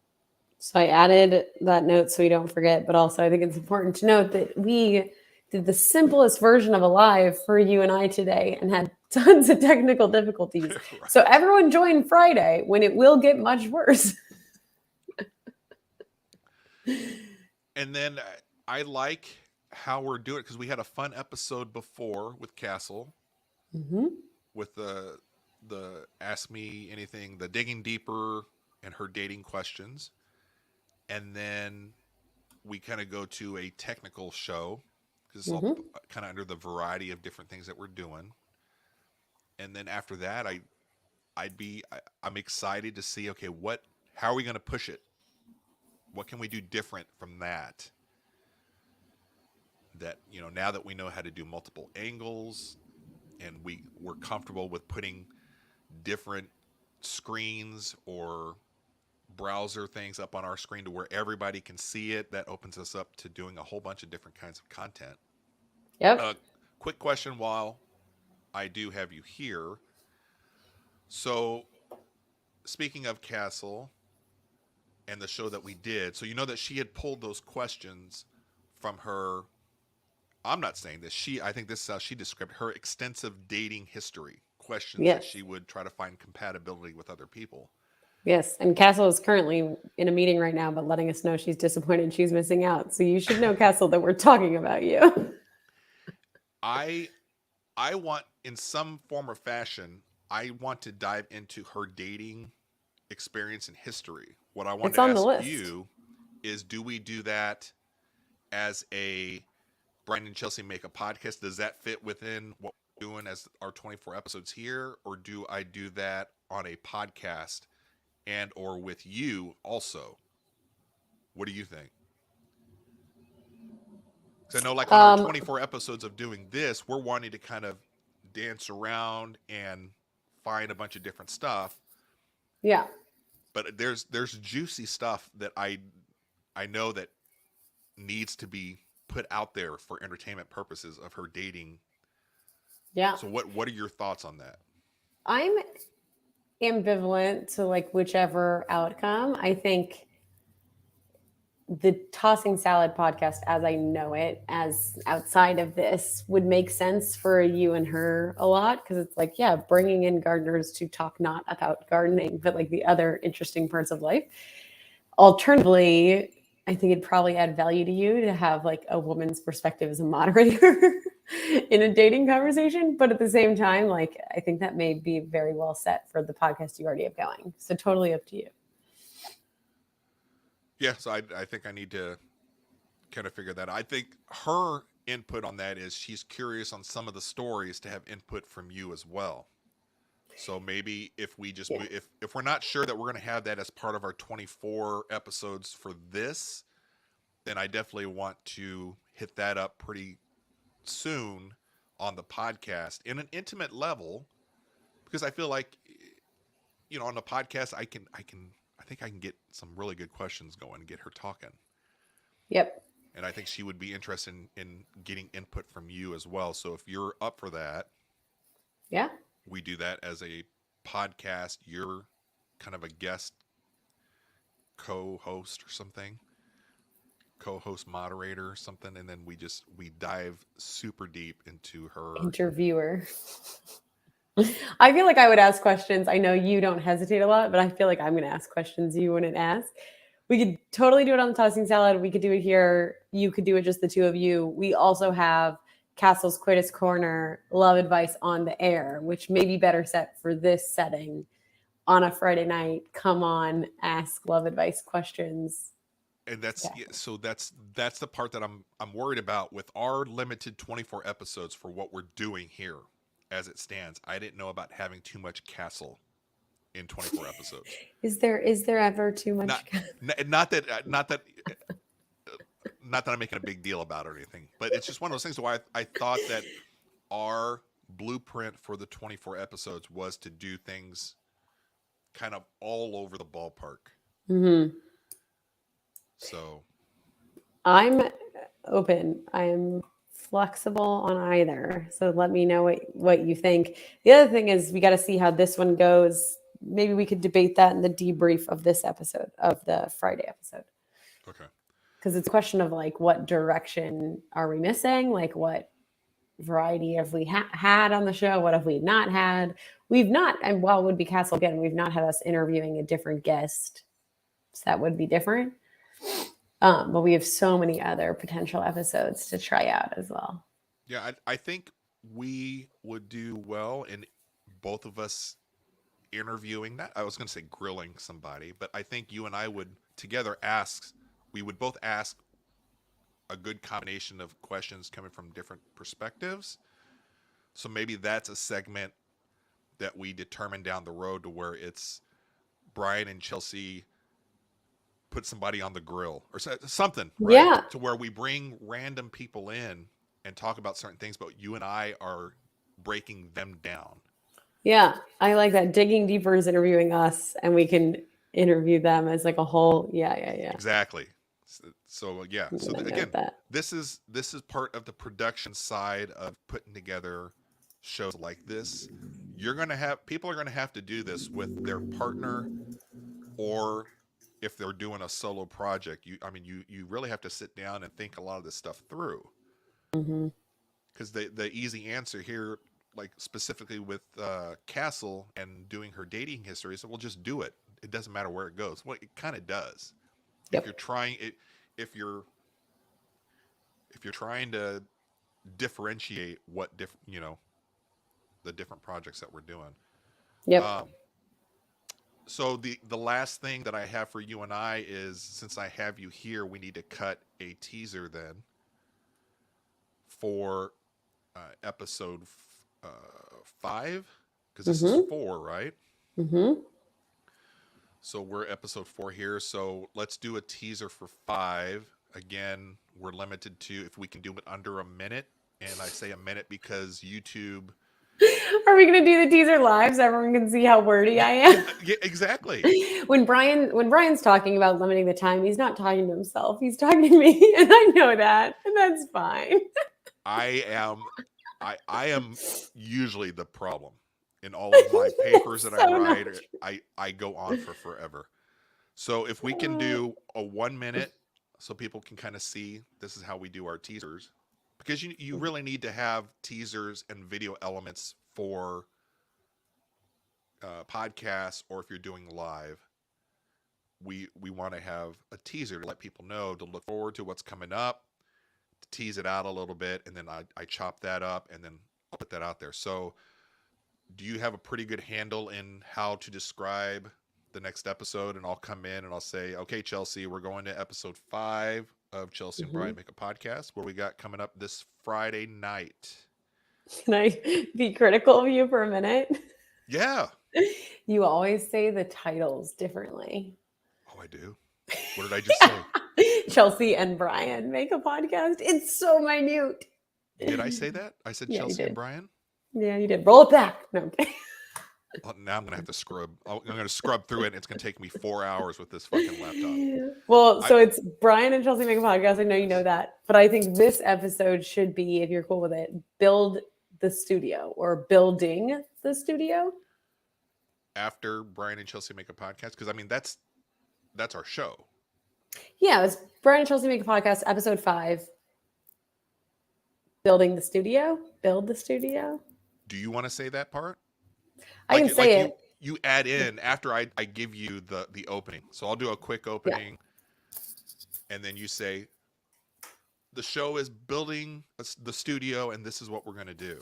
So I added that note so we don't forget, but also I think it's important to note that we did the simplest version of a live for you and I today and had tons of technical difficulties. Right. So everyone join Friday when it will get much worse. And then I like how we're doing it because we had a fun episode before with Castle, Mm-hmm. with the ask me anything, the digging deeper, and her dating questions, and then we kind of go to a technical show because it's all Mm-hmm. kind of under the variety of different things that we're doing. And then after that, I'm excited to see, okay, how are we going to push it? What can we do different from that? That, now that we know how to do multiple angles and we're comfortable with putting different screens or browser things up on our screen to where everybody can see it, that opens us up to doing a whole bunch of different kinds of content. Yep. Quick question while I do have you here. So, speaking of Castle and the show that we did, so you know that she had pulled those questions from her. I'm not saying this. I think this is how she described her extensive dating history. Questions that Yes. she would try to find compatibility with other people. Yes. And Castle is currently in a meeting right now, but letting us know she's disappointed she's missing out. So you should know, Castle, that we're talking about you. I I want, in some form or fashion, I want to dive into her dating experience and history. What I wanted It's to on the ask list. you is, do we do that as a Brian and Chelsea make a podcast. Does that fit within what we're doing as our 24 episodes here, or do I do that on a podcast and or with you also? What do you think? Because I know, like on our Um, 24 episodes of doing this, we're wanting to kind of dance around and find a bunch of different stuff. yeah. But there's juicy stuff that I know that needs to be put out there for entertainment purposes of her dating. Yeah. So what are your thoughts on that? I'm ambivalent to like whichever outcome. I think the Tossing Salad podcast, as I know it, as outside of this, would make sense for you and her a lot because it's like, yeah, bringing in gardeners to talk not about gardening, but like the other interesting parts of life. Alternatively, I think it'd probably add value to you to have like a woman's perspective as a moderator in a dating conversation. But at the same time, like I think that may be very well set for the podcast you already have going. So totally up to you. Yeah, so I think I need to kind of figure that out. I think her input on that is she's curious on some of the stories to have input from you as well. So maybe if we just Yeah. if we're not sure that we're going to have that as part of our 24 episodes for this, then I definitely want to hit that up pretty soon on the podcast in an intimate level because I feel like on the podcast I think I can get some really good questions going and get her talking. Yep. And I think she would be interested in getting input from you as well. So if you're up for that, Yeah. we do that as a podcast. You're kind of a guest co-host or something, co-host moderator or something, and then we dive super deep into her. Interviewer. I feel like I would ask questions. I know you don't hesitate a lot, but I feel like I'm going to ask questions you wouldn't ask. We could totally do it on the Tossing Salad. We could do it here. You could do it just the two of you. We also have Castle's Quittest Corner love advice on the air, which may be better set for this setting on a Friday night. Come on, ask love advice questions. And that's Yeah. yeah, so that's the part that I'm worried about with our limited 24 episodes for what we're doing here as it stands. I didn't know about having too much Castle in 24 episodes. Is there ever too Not much? not that I'm making a big deal about it or anything, but it's just one of those things where I thought that our blueprint for the 24 episodes was to do things kind of all over the ballpark. Mm-hmm. So I'm open. I'm flexible on either. So let me know what you think. The other thing is we got to see how this one goes. Maybe we could debate that in the debrief of this episode of the Friday episode. okay. Because it's a question of like what direction are we missing? Like what variety have we had on the show? What have we not had? We've not, and while Would Be Castle again, we've not had us interviewing a different guest. So that would be different. But we have so many other potential episodes to try out as well. Yeah, I think we would do well in both of us interviewing that. I was going to say grilling somebody, but I think you and I would together we would both ask a good combination of questions coming from different perspectives. So maybe that's a segment that we determine down the road to where it's Brian and Chelsea put somebody on the grill or something, right? Yeah. To where we bring random people in and talk about certain things, but you and I are breaking them down. Yeah. I like that. Digging deeper is interviewing us, and we can interview them as like a whole. Yeah. Yeah. Yeah. Exactly. So yeah. I'm So gonna again, note that. this is part of the production side of putting together shows like this. People are gonna have to do this with their partner, or if they're doing a solo project. You really have to sit down and think a lot of this stuff through. Mm-hmm. Because the easy answer here, like specifically with Castle and doing her dating history, is, well, just do it. It doesn't matter where it goes. Well, it kind of does. If Yep. you're trying it, if you're trying to differentiate the different projects that we're doing. Yep. So the last thing that I have for you and I is, since I have you here, we need to cut a teaser then for episode 5, because this is Mm-hmm. 4, right? Mm-hmm. So we're episode 4 here. So let's do a teaser for 5. Again, we're limited to if we can do it under a minute. And I say a minute because YouTube. Are we gonna do the teaser live so everyone can see how wordy I am? Yeah, exactly. When Brian's talking about limiting the time, he's not talking to himself. He's talking to me, and I know that, and that's fine. I am usually the problem in all of my papers that I So write. not I go on for forever. So if we can do a 1 minute, so people can kind of see this is how we do our teasers, because you really need to have teasers and video elements for podcasts, or if you're doing live, we want to have a teaser to let people know to look forward to what's coming up, to tease it out a little bit, and then I chop that up and then I'll put that out there. So do you have a pretty good handle in how to describe the next episode? And I'll come in and I'll say, okay, Chelsea, we're going to episode 5 of Chelsea and Brian Make a Podcast. What do we got coming up this Friday night? Can I be critical of you for a minute? Yeah. You always say the titles differently. Oh, I do. What did I just say? Chelsea and Brian Make a Podcast. It's so minute. Did I say that? I said Yeah, you Chelsea did. and Brian? Yeah, you did. Roll it back. No, I'm kidding. Well, now I'm going to have to scrub. I'm going to scrub through it, and it's going to take me 4 hours with this fucking laptop. Well, so it's Brian and Chelsea Make a Podcast. I know you know that. But I think this episode should be, if you're cool with it, Build the Studio or Building the Studio. After Brian and Chelsea Make a Podcast? Because, I mean, that's our show. Yeah, it's Brian and Chelsea Make a Podcast, episode 5. Building the Studio. Build the Studio. Do you want to say that part? I can say it. You add in after I give you the opening. So I'll do a quick opening, and then you say, the show is building the studio, and this is what we're going to do.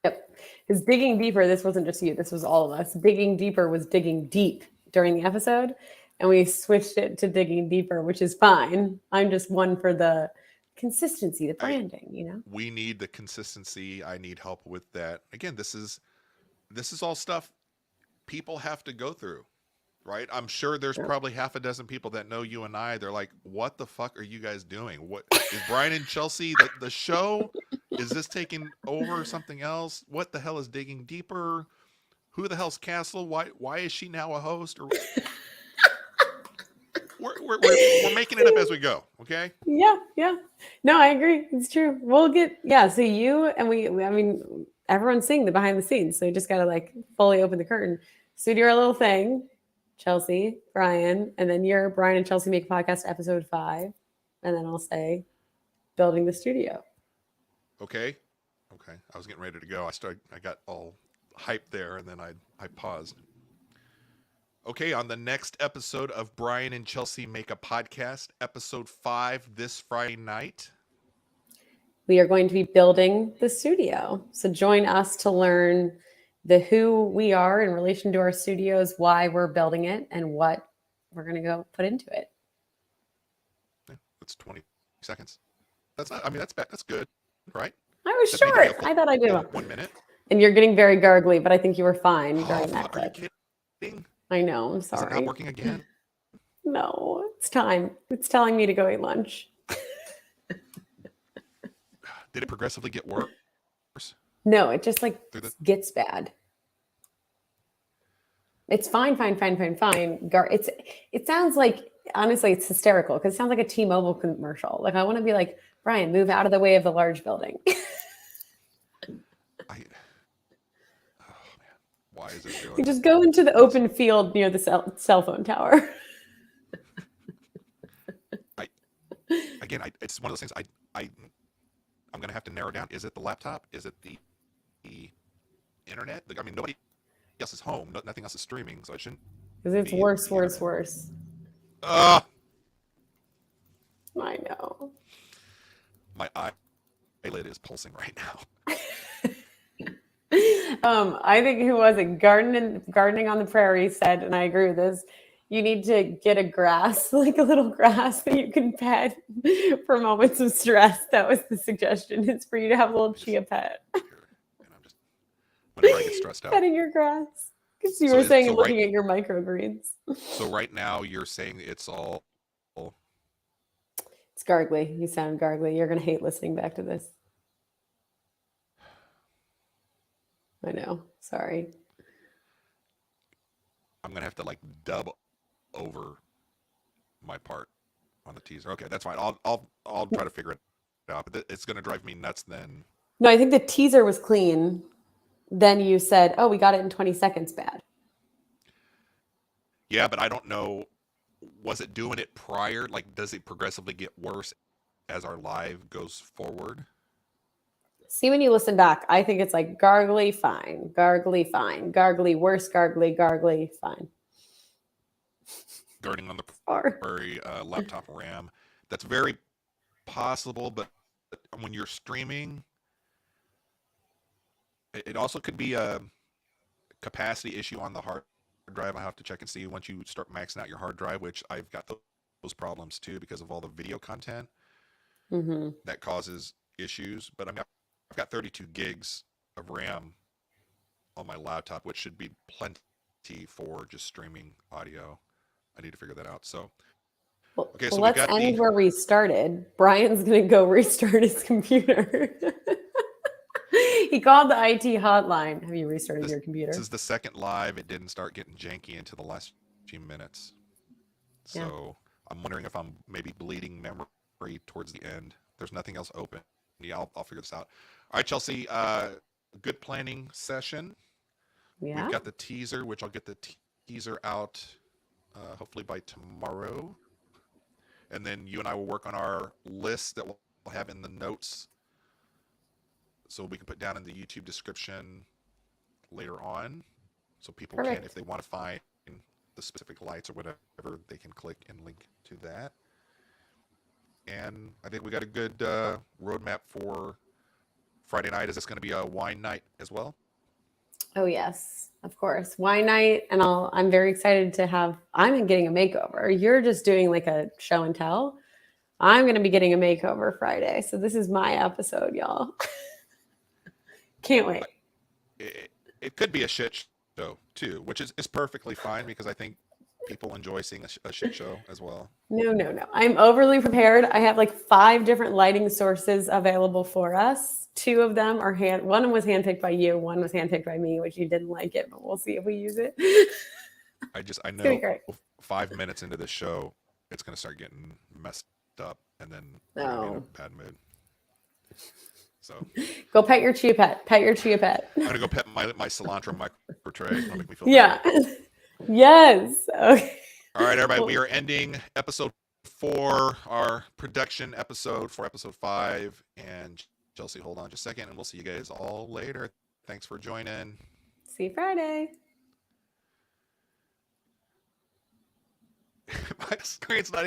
Yep. Because digging deeper, this wasn't just you, this was all of us. Digging deeper was digging deep during the episode, and we switched it to digging deeper, which is fine. I'm just one for the consistency, the branding, you know? We need the consistency. I need help with that. Again, this is all stuff people have to go through, right? I'm sure there's probably half a dozen people that know you and I. They're like, what the fuck are you guys doing? What is Brian and Chelsea, the show? Is this taking over something else? What the hell is digging deeper? Who the hell's Castle? Why is she now a host? Or we're making it up as we go. Okay. Yeah. No, I agree. It's true. We'll get, so you and we I mean, everyone's seeing the behind the scenes. So you just got to like fully open the curtain. So do your little thing, Chelsea, Brian, and then you're Brian and Chelsea Make a Podcast, episode 5. And then I'll say Building the Studio. Okay. I was getting ready to go. I got all hyped there, and then I paused. Okay, on the next episode of Brian and Chelsea Make a Podcast, episode 5, this Friday night, we are going to be building the studio. So join us to learn the who we are in relation to our studios, why we're building it, and what we're going to go put into it. That's 20 seconds. That's not. I mean, that's good, right? I was short. I thought I did 1 minute. And you're getting very gargly, but I think you were fine during that Are you clip. kidding? I know. I'm Is sorry. it not working again? No, it's time. It's telling me to go eat lunch. Did it progressively get worse? No, it just like gets bad. It's fine. It sounds like, honestly, it's hysterical because it sounds like a T-Mobile commercial. Like I want to be like, Brian, move out of the way of the large building. Why is it doing You just go into the open field near the cell phone tower. It's one of those things. I'm going to have to narrow down. Is it the laptop? Is it the internet? I mean, nobody else is home. Nothing else is streaming, so I shouldn't. Because it's worse. I know. My eyelid is pulsing right now. I think who was it? Gardening on the Prairie said, and I agree with this. You need to get a grass, like a little grass that you can pet for moments of stress. That was the suggestion. It's for you to have a little Let me chia pet. here, and I'm just whenever I get stressed out. Petting your grass. Because you So were is saying so looking at your microgreens. so right now you're saying it's all It's gargly. You sound gargly. You're going to hate listening back to this. I know. Sorry. I'm gonna have to like dub over my part on the teaser. Okay, that's fine. I'll try to figure it out. But it's gonna drive me nuts then. No, I think the teaser was clean. Then you said, oh, we got it in 20 seconds bad. Yeah, but I don't know. Was it doing it prior? Like, does it progressively get worse as our live goes forward? See, when you listen back, I think it's like gargly, fine, gargly, fine, gargly, worse, gargly, fine. Guarding on the Or Prairie laptop RAM. That's very possible, but when you're streaming, it also could be a capacity issue on the hard drive. I have to check and see once you start maxing out your hard drive, which I've got those problems too because of all the video content that causes issues. But I mean, I've got 32 gigs of RAM on my laptop, which should be plenty for just streaming audio. I need to figure that out. So, okay, so let's end where we started. Brian's going to go restart his computer. He called the IT hotline. Have you restarted your computer? This is the second live. It didn't start getting janky until the last few minutes. So yeah. I'm wondering if I'm maybe bleeding memory towards the end. There's nothing else open. Yeah, I'll figure this out. All right, Chelsea, good planning session. Yeah. We've got the teaser, which I'll get the teaser out hopefully by tomorrow. And then you and I will work on our list that we'll have in the notes so we can put down in the YouTube description later on. So people can, if they want to find the specific lights or whatever, they can click and link to that. And I think we got a good roadmap for Friday night. Is this going to be a wine night as well? Oh, yes, of course. Wine night. And I'm very excited to I'm getting a makeover. You're just doing like a show and tell. I'm going to be getting a makeover Friday. So this is my episode, y'all. Can't wait. It could be a shit show too, which is perfectly fine because I think people enjoy seeing a shit show as well. No. I'm overly prepared. I have like 5 different lighting sources available for us. 2 of them are one was handpicked by you, one was handpicked by me, which you didn't like it, but we'll see if we use it. I know 5 minutes into the show, it's going to start getting messed up and then I'm in a bad mood. So go pet your chia pet. Pet your chia pet. I'm gonna go pet my cilantro micro tray. It'll make me feel better. Yes. Okay. All right, everybody. We are ending episode 4, our production episode for episode 5. And Chelsea, hold on just a second, and we'll see you guys all later. Thanks for joining. See you Friday. My screen's not